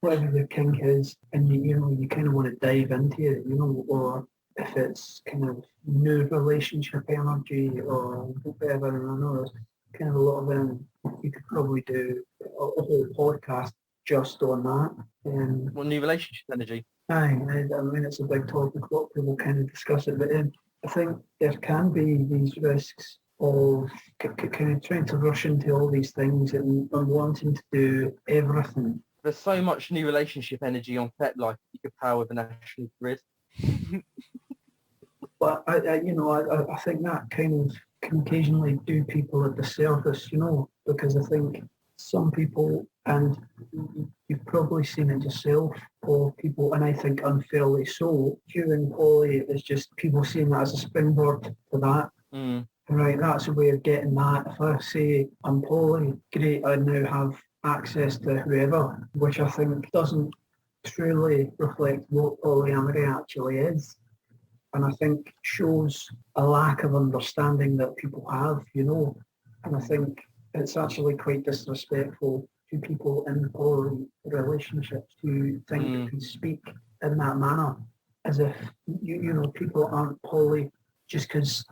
whatever your kink is, and you kind of want to dive into it, or if it's kind of new relationship energy or whatever. And I know there's kind of a lot of them. You could probably do a whole podcast just on that. What, new relationship energy? I mean, it's a big topic. A lot of people kind of discuss it, but I think there can be these risks of kind of trying to rush into all these things and wanting to do everything. There's so much new relationship energy on FetLife, you could power the national grid. But I think that kind of can occasionally do people at the surface, because I think some people, and you've probably seen it yourself, or people, and I think unfairly so, viewing poly is just people seeing that as a springboard to that. Right, that's a way of getting that. If I say I'm poly, great, I now have access to whoever, which I think doesn't truly reflect what polyamory actually is. And I think shows a lack of understanding that people have, and I think it's actually quite disrespectful to people in poly relationships who think they can speak in that manner, as if, people aren't poly just because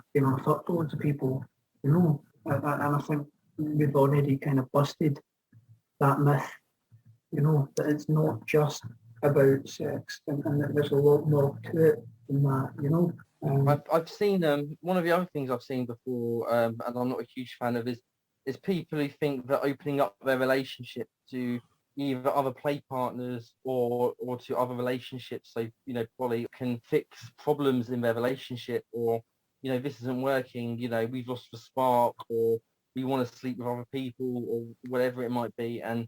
fuck loads of people, and I think we've already kind of busted that myth, that it's not just about sex, and that there's a lot more to it than that, I've seen one of the other things I've seen before, and I'm not a huge fan of, is people who think that opening up their relationship to either other play partners or to other relationships, so poly, can fix problems in their relationship, or this isn't working, we've lost the spark, or we want to sleep with other people, or whatever it might be, and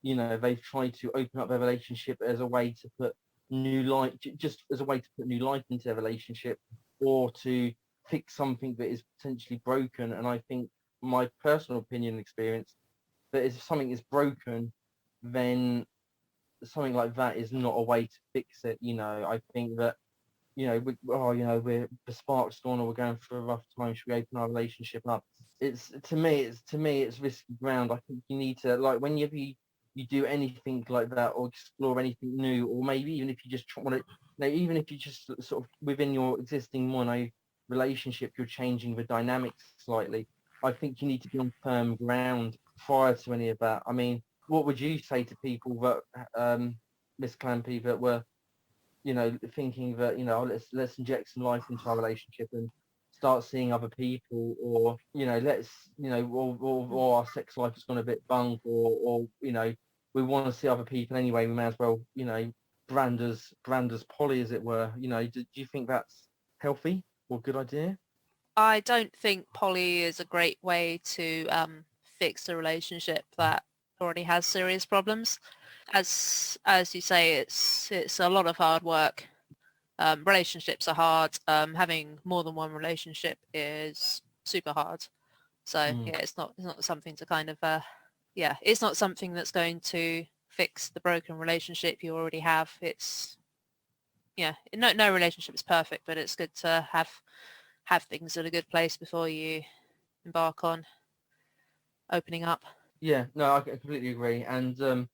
they've tried to open up their relationship as a way to put new life, just as a way to put new life into their relationship, or to fix something that is potentially broken. And I think my personal opinion and experience, that if something is broken, then something like that is not a way to fix it. I think that, we're the spark's gone, or we're going through a rough time, should we open our relationship up? It's risky ground. I think you need to, like, whenever you do anything like that, or explore anything new, or maybe even if you just want to, even if you just sort of within your existing mono relationship, you're changing the dynamics slightly. I think you need to be on firm ground prior to any of that. I mean, what would you say to people that, Miss Clampy, that were, thinking that, let's inject some life into our relationship and start seeing other people, or, or our sex life has gone a bit bunk, or we want to see other people anyway, we may as well, brand as poly, as it were. Do you think that's healthy or a good idea? I don't think poly is a great way to fix a relationship that already has serious problems. As you say, it's a lot of hard work. Relationships are hard. Having more than one relationship is super hard. So yeah, it's not something to kind of it's not something that's going to fix the broken relationship you already have. It's no relationship is perfect, but it's good to have things at a good place before you embark on opening up. Yeah, no, I completely agree. And to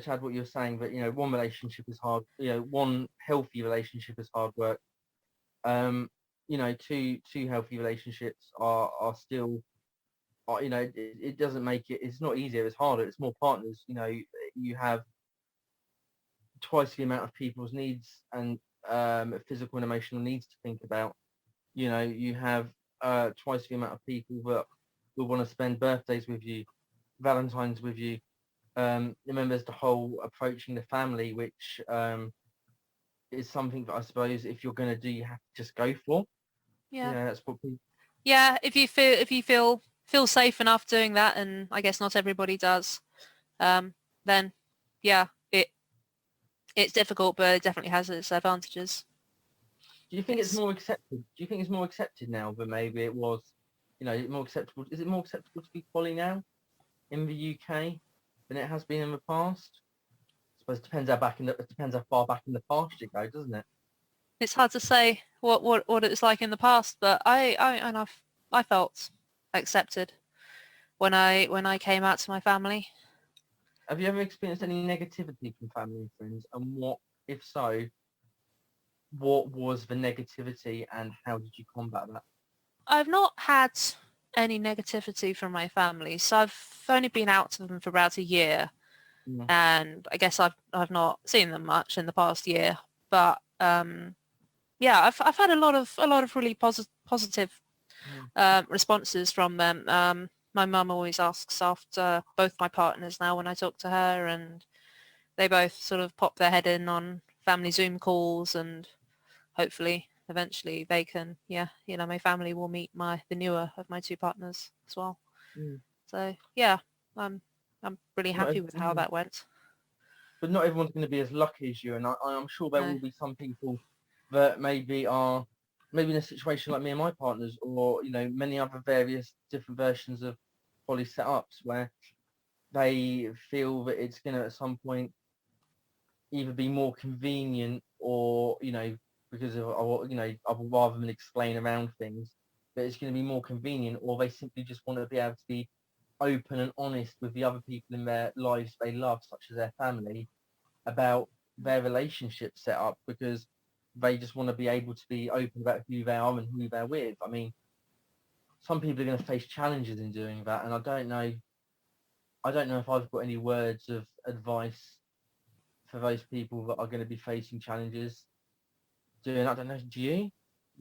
add what you're saying, that one relationship is hard. One healthy relationship is hard work. Two healthy relationships are still, it doesn't make it. It's not easier. It's harder. It's more partners. You have twice the amount of people's needs and physical and emotional needs to think about. You have twice the amount of people that will want to spend birthdays with you, Valentine's with you. Remember, there's the whole approaching the family, which is something that I suppose if you're going to do, you have to just go for. Yeah. That's what people... Yeah, if you feel safe enough doing that, and I guess not everybody does, then yeah, it's difficult, but it definitely has its advantages. Do you think it's more accepted? Do you think it's more accepted now than maybe it was? More acceptable. Is it more acceptable to be poly now in the UK than it has been in the past? I suppose it depends how far back in the past you go, doesn't it? It's hard to say what it was like in the past, but I felt accepted when I came out to my family. Have you ever experienced any negativity from family and friends? And what, if so, what was the negativity and how did you combat that? I've not had any negativity from my family, so I've only been out to them for about a year, and I guess I've not seen them much in the past year. But I've had a lot of really positive responses from them. My mum always asks after both my partners now when I talk to her, and they both sort of pop their head in on family Zoom calls, and hopefully eventually they can, my family will meet the newer of my two partners as well. So yeah, I'm really happy with how that went. But not everyone's going to be as lucky as you, and I'm sure there will be some people that maybe are in a situation like me and my partners, or many other various different versions of poly setups, where they feel that it's going to at some point either be more convenient, or because of rather than explain around things, that it's going to be more convenient, or they simply just want to be able to be open and honest with the other people in their lives they love, such as their family, about their relationship setup, because they just want to be able to be open about who they are and who they're with. I mean, some people are going to face challenges in doing that, and I don't know if I've got any words of advice for those people that are going to be facing challenges doing. I don't know. Do you?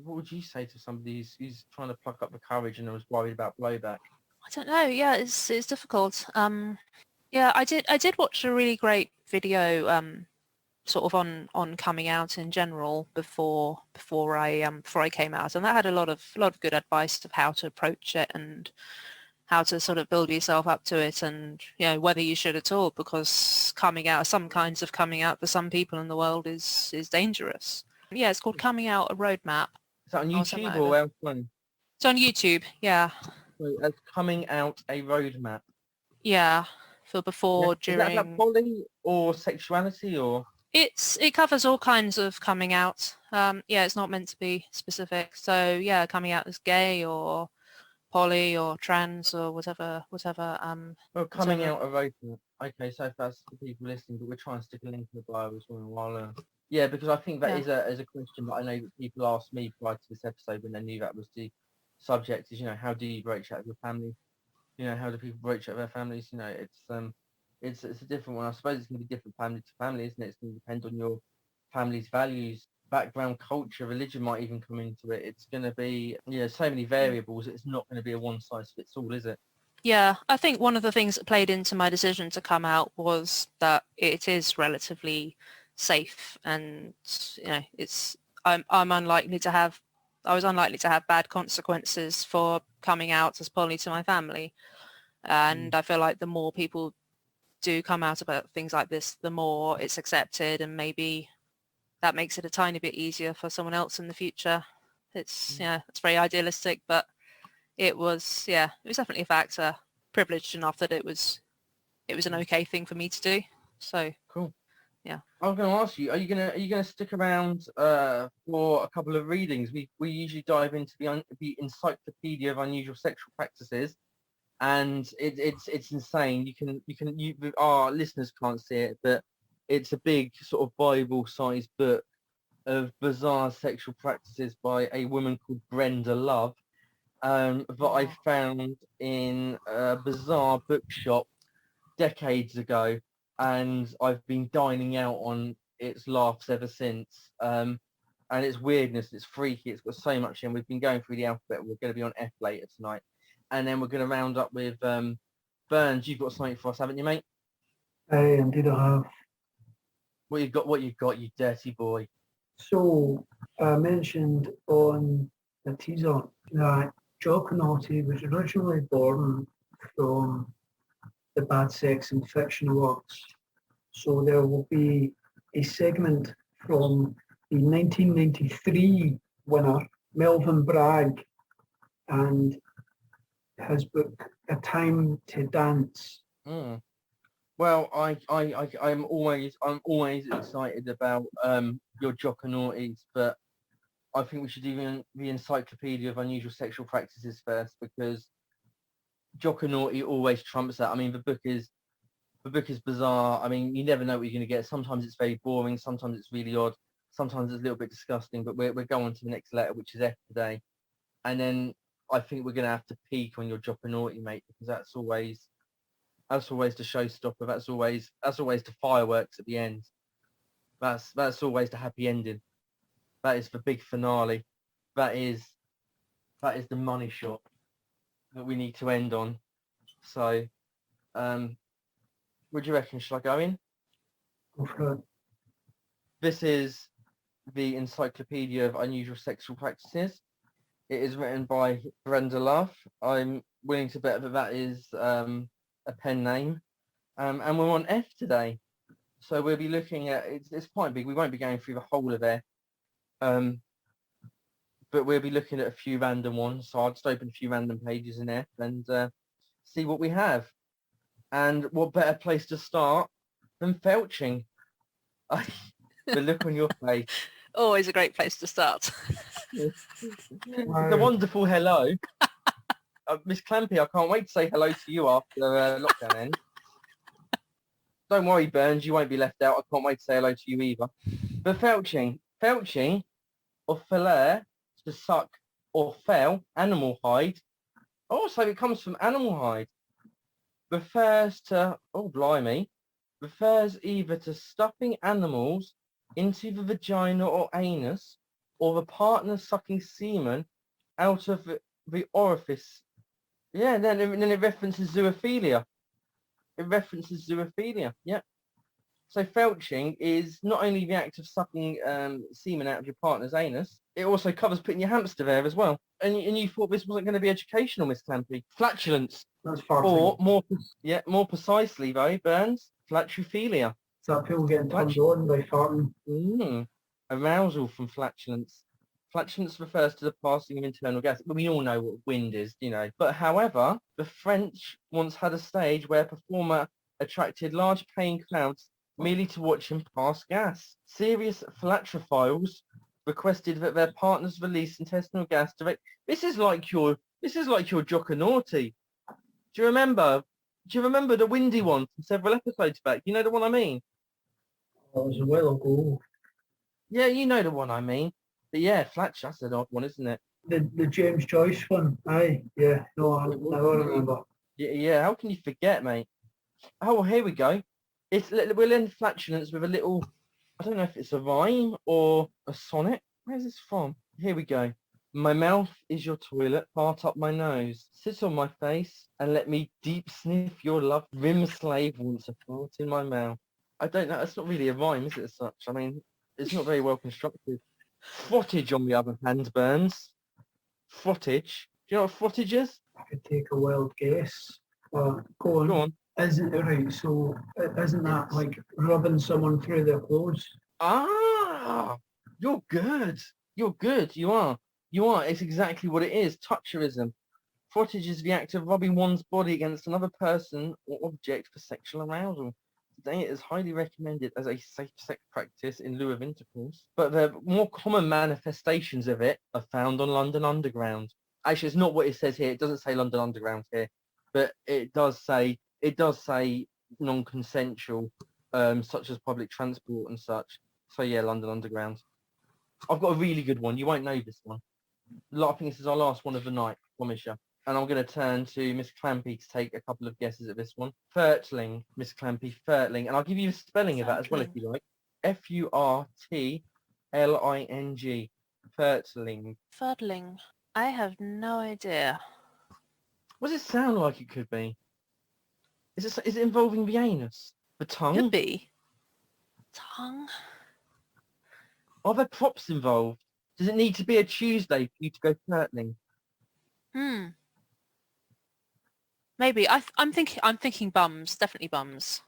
What would you say to somebody who's trying to pluck up the courage and was worried about blowback? I don't know. Yeah, it's difficult. I did watch a really great video sort of on coming out in general before I came out, and that had a lot of good advice of how to approach it, and how to sort of build yourself up to it, and whether you should at all, because some kinds of coming out for some people in the world is dangerous. Yeah, it's called Coming Out, a Roadmap. Is that on I'll send YouTube that or over. elsewhere? It's on YouTube. Yeah. So, as Coming Out, a Roadmap. Yeah, for before, Is that about during. poly or sexuality or? It covers all kinds of coming out. It's not meant to be specific. So yeah, coming out as gay or poly or trans or whatever. Well, Coming whatever. Out, a Roadmap. Okay, so that's for people listening, but we're trying to stick a link in the bio as well while. Yeah, because I think that Yeah. is a question that I know that people asked me prior to this episode when they knew that was the subject. Is how do you broach out with your family? How do people broach out with their families? It's a different one. I suppose it's going to be different family to family, isn't it? It's going to depend on your family's values, background, culture, religion might even come into it. It's going to be so many variables. It's not going to be a one size fits all, is it? Yeah, I think one of the things that played into my decision to come out was that it is relatively safe, and I'm unlikely to have. I was unlikely to have bad consequences for coming out as poly to my family, and I feel like the more people do come out about things like this, the more it's accepted, and maybe that makes it a tiny bit easier for someone else in the future. It's it's very idealistic, but it was definitely a factor. Privileged enough that it was an okay thing for me to do. So cool. Yeah. I was going to ask you, are you gonna stick around for a couple of readings? We usually dive into the encyclopedia of unusual sexual practices, and it's insane. Our listeners can't see it, but it's a big sort of Bible-sized book of bizarre sexual practices by a woman called Brenda Love, that I found in a bizarre bookshop decades ago, and I've been dining out on its laughs ever since. And its weirdness, it's freaky, it's got so much in. We've been going through the alphabet. We're going to be on F later tonight, and then we're going to round up with Burns. You've got something for us, haven't you, mate? Indeed I have. What you got, you dirty boy. So, I mentioned on the teaser that Jock-o-naughty was originally born from the bad sex and fiction works. So there will be a segment from the 1993 winner, Melvin Bragg, and his book, A Time to Dance. Well, I'm always excited about your Jock-o-naughties, but I think we should do the Encyclopedia of Unusual Sexual Practices first, because Jock-o-naughty always trumps that. I mean, the book is bizarre. I mean, you never know what you're going to get. Sometimes it's very boring. Sometimes it's really odd. Sometimes it's a little bit disgusting. But we're going to the next letter, which is F today, and then I think we're going to have to peak on your Jock-o-naughty, mate, because that's always the showstopper. That's always the fireworks at the end. That's always the happy ending. That is the big finale. That is the money shot that we need to end on. So, what do you reckon? Shall I go in? Go for it. This is the Encyclopedia of Unusual Sexual Practices. It is written by Brenda Love. I'm willing to bet that is a pen name. And we're on F today. So we'll be looking at, it's quite big. We won't be going through the whole of F. But we'll be looking at a few random ones. So I'll just open a few random pages in F and see what we have. And what better place to start than felching? The look on your face. Always a great place to start. The wonderful hello. Miss Clampy, I can't wait to say hello to you after lockdown ends. Don't worry, Burns, you won't be left out. I can't wait to say hello to you either. But felching or feller, to suck or fel, animal hide. Oh, so it comes from animal hide. Refers either to stuffing animals into the vagina or anus, or the partner sucking semen out of the orifice. Yeah, then it references zoophilia. Yeah. So felching is not only the act of sucking semen out of your partner's anus, it also covers putting your hamster there as well. And you thought this wasn't going to be educational, Miss Clampy. Flatulence. That's far. Or more precisely though, Burns, flatulophilia. So people getting turned on by farting. Arousal from flatulence. Flatulence refers to the passing of internal gas, but we all know what wind is, you know. But however, the French once had a stage where a performer attracted large paying crowds merely to watch him pass gas. Serious flatrophiles requested that their partners release intestinal gas direct. This is like your Jock-o-naughty. Do you remember the windy one from several episodes back? You know the one I mean? Oh, it was a while ago. Yeah, you know the one I mean. But yeah, Flatch, that's an odd one, isn't it? The James Joyce one. Aye, yeah. No, I remember. Yeah, how can you forget, mate? Oh, well, here we go. We'll end flatulence with a little, I don't know if it's a rhyme or a sonnet. Where's this from? Here we go. My mouth is your toilet, fart up my nose. Sit on my face and let me deep sniff your love. Rim slave wants a fart in my mouth. I don't know, it's not really a rhyme, is it, as such? I mean, it's not very well constructed. Frottage, on the other hand, Burns. Frottage. Do you know what frottage is? I could take a wild guess. Go on. Go on. Isn't it right? So isn't that like rubbing someone through their clothes? Ah, you're good. You're good. You are. You are. It's exactly what it is. Toucherism. Frottage is the act of rubbing one's body against another person or object for sexual arousal. Today it is highly recommended as a safe sex practice in lieu of intercourse, but the more common manifestations of it are found on London Underground. Actually, it's not what it says here. It doesn't say London Underground here, but it does say non-consensual, such as public transport and such. So yeah, London Underground. I've got a really good one. You won't know this one. I think this is our last one of the night, promise you. And I'm going to turn to Miss Clampy to take a couple of guesses at this one. Furtling, Miss Clampy, furtling. And I'll give you the spelling of that as well if you like. Furtling. Furtling. Furtling. I have no idea. What does it sound like it could be? Is it involving the anus? The tongue? Could be. Tongue? Are there props involved? Does it need to be a Tuesday for you to go furtling? Maybe. I'm thinking bums. Definitely bums.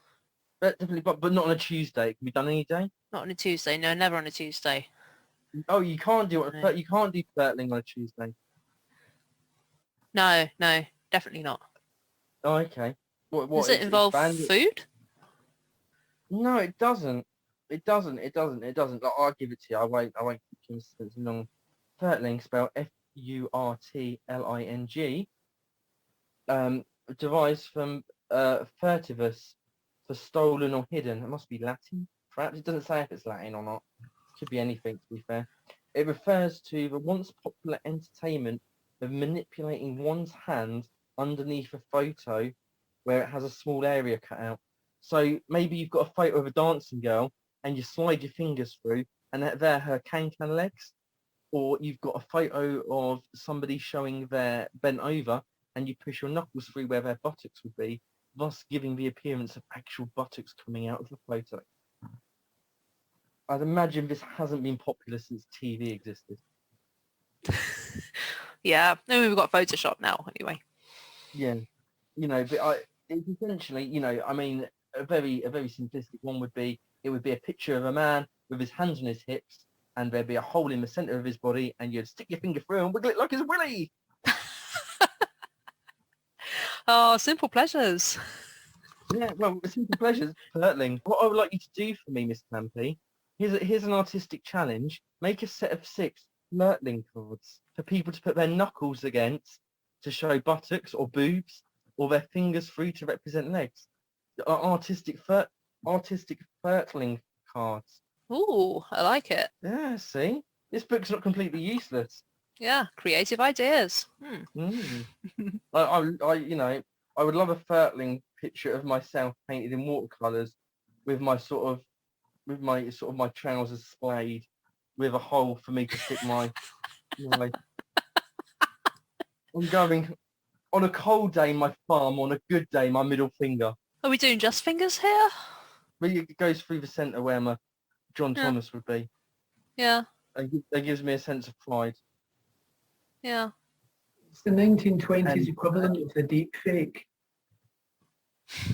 Definitely, but not on a Tuesday. It can be done any day. Not on a Tuesday. No, never on a Tuesday. Oh, you can't do it. No. You can't do furtling on a Tuesday. No, definitely not. Oh, okay. What Does it involve food? No, it doesn't. It doesn't. Like, I'll give it to you. I won't keep you long. Furtling, spelled F-U-R-T-L-I-N-G. Derives from furtivus, for stolen or hidden. It must be Latin. Perhaps it doesn't say if it's Latin or not. It could be anything, to be fair. It refers to the once popular entertainment of manipulating one's hand underneath a photo where it has a small area cut out. So maybe you've got a photo of a dancing girl and you slide your fingers through and they're her can-can legs. Or you've got a photo of somebody showing their bent over and you push your knuckles through where their buttocks would be, thus giving the appearance of actual buttocks coming out of the photo. I'd imagine this hasn't been popular since TV existed. Yeah, no, we've got Photoshop now anyway. Yeah, but it's essentially, I mean, a very simplistic one would be, it would be a picture of a man with his hands on his hips, and there'd be a hole in the centre of his body, and you'd stick your finger through and wiggle it like his willy. Oh, simple pleasures. Yeah, well, simple pleasures, furtling. What I would like you to do for me, Miss Clampy, here's an artistic challenge. Make a set of 6 flirtling cards for people to put their knuckles against to show buttocks or boobs, or their fingers through to represent legs. Artistic flirtling cards. Ooh, I like it. Yeah, see? This book's not completely useless. Yeah, creative ideas. I would love a furtling picture of myself painted in watercolours with my trousers splayed with a hole for me to stick my I'm going on a cold day my thumb, on a good day my middle finger. Are we doing just fingers here? But it goes through the centre where my John Thomas would be. Yeah. That gives me a sense of pride. Yeah. It's the 1920s And- equivalent of the deep fake.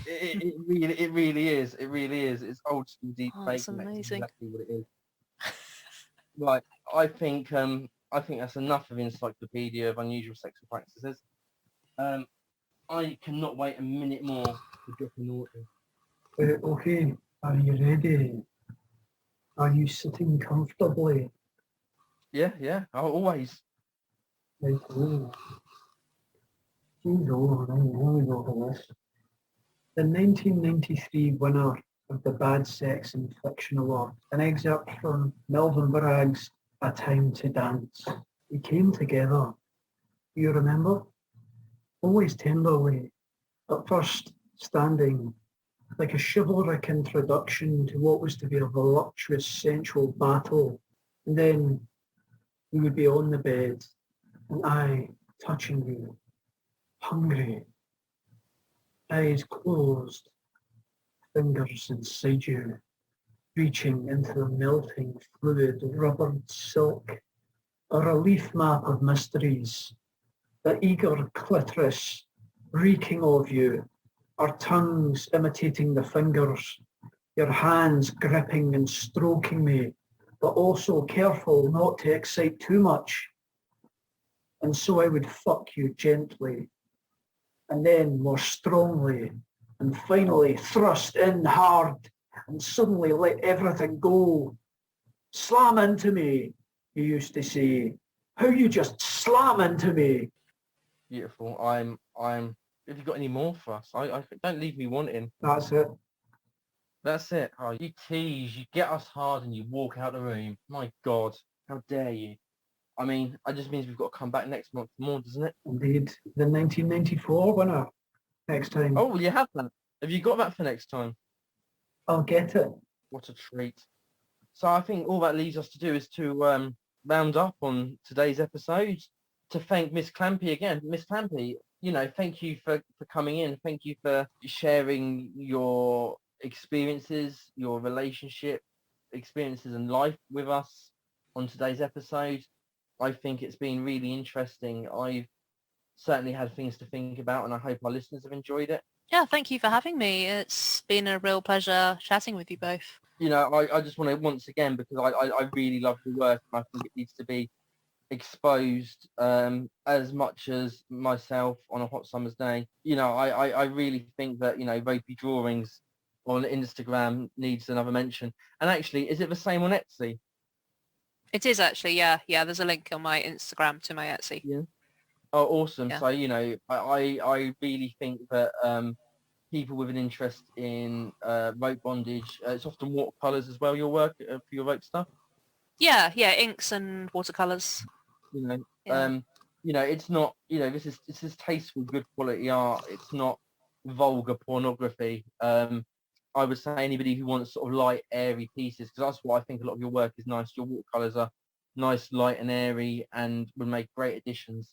It really is. It really is. It's old school deep Oh, fake. that's And that's amazing. exactly what it is. Right. I think that's enough of Encyclopedia of Unusual Sexual Practices. I cannot wait a minute more for Jock-o-naughty. Okay, are you ready? Are you sitting comfortably? Yeah. Always. Right, oh. Geez, oh, right, here we go for this. The 1993 winner of the Bad Sex and Fiction Award, an excerpt from Melvin Bragg's A Time to Dance. We came together, you remember? Always tenderly, at first standing like a chivalric introduction to what was to be a voluptuous sensual battle. And then we would be on the bed, and I touching you, hungry, eyes closed, fingers inside you, reaching into the melting fluid rubbered silk, a relief map of mysteries, the eager clitoris reeking of you, our tongues imitating the fingers, your hands gripping and stroking me, but also careful not to excite too much. And so I would fuck you gently, and then more strongly, and finally thrust in hard, and suddenly let everything go. Slam into me, you used to say. How you just slam into me. Beautiful. Have you got any more for us? I don't leave me wanting. That's it. That's it. Oh, you tease, you get us hard and you walk out the room. My God, how dare you? I mean, it just means we've got to come back next month for more, doesn't it? Indeed. The 1994 winner. Next time. Oh, you have that. Have you got that for next time? I'll get it. What a treat. So I think all that leaves us to do is to round up on today's episode, to thank Miss Clampy again. Miss Clampy, thank you for coming in. Thank you for sharing your experiences, your relationship experiences and life with us on today's episode. I think it's been really interesting. I've certainly had things to think about, and I hope our listeners have enjoyed it. Yeah, thank you for having me. It's been a real pleasure chatting with you both. I just want to once again, because I really love your work, and I think it needs to be exposed as much as myself on a hot summer's day. I really think that, ropey drawings on Instagram needs another mention. And actually, is it the same on Etsy? It is actually, yeah. There's a link on my Instagram to my Etsy. Yeah. Oh, awesome. Yeah. So, I really think that people with an interest in rope bondage, it's often watercolors as well, your work for your rope stuff. Yeah, inks and watercolors. Yeah. It's not, this is tasteful, good quality art. It's not vulgar pornography. I would say anybody who wants sort of light, airy pieces, because that's what I think a lot of your work is nice. Your watercolors are nice, light and airy, and would make great additions,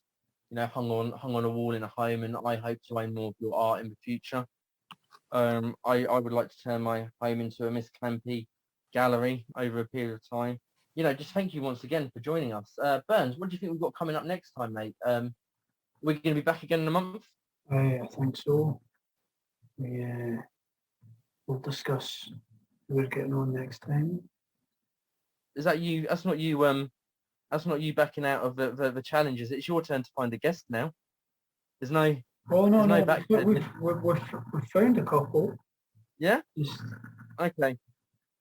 hung on a wall in a home. And I hope to own more of your art in the future. I would like to turn my home into a Miss Clampy gallery over a period of time. Just thank you once again for joining us. Burns, what do you think we've got coming up next time, mate? We're going to be back again in a month? I think so. We'll discuss who we're getting on next time. Is that you? That's not you. That's not you backing out of the challenges. It's your turn to find a guest now. There's no. Oh no, no back. We've found a couple. Yeah. Just okay.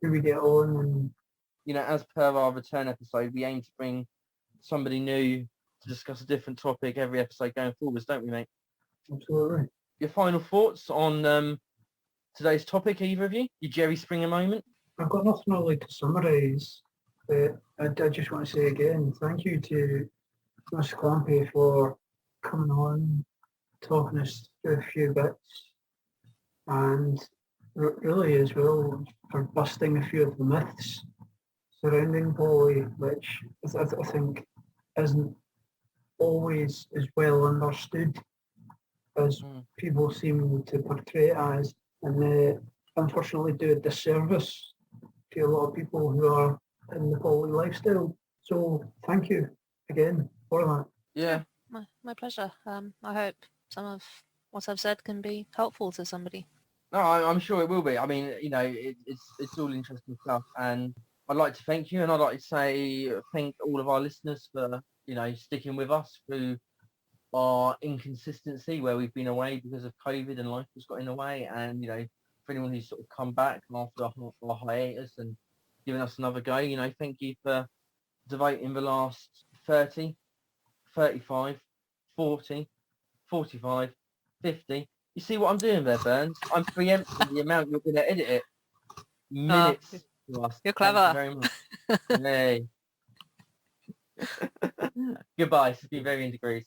Who we get on, and as per our return episode, we aim to bring somebody new to discuss a different topic every episode going forwards, don't we, mate? Absolutely. Your final thoughts on today's topic, either of you? Your Jerry Springer moment? I've got nothing really to summarise, but I just want to say again, thank you to Miss Clampy for coming on, talking us through a few bits, and really as well for busting a few of the myths surrounding poly, which I think isn't always as well understood as people seem to portray it as, and unfortunately do a disservice to a lot of people who are in the poly lifestyle. So thank you again for that. Yeah, my pleasure. I hope some of what I've said can be helpful to somebody. No, I'm sure it will be. I mean, you know, it's all interesting stuff, and I'd like to thank you, and I'd like to say thank all of our listeners for, you know, sticking with us through our inconsistency where we've been away because of COVID and life has got in the way, and, you know, for anyone who's sort of come back after our hiatus and given us another go, you know, thank you for devoting the last 30, 35, 40, 45, 50. You see what I'm doing there, Burns? I'm preempting the amount you're going to edit it. Minutes to us. You're clever. Thank you very much. Hey. Goodbye. 16 varying degrees.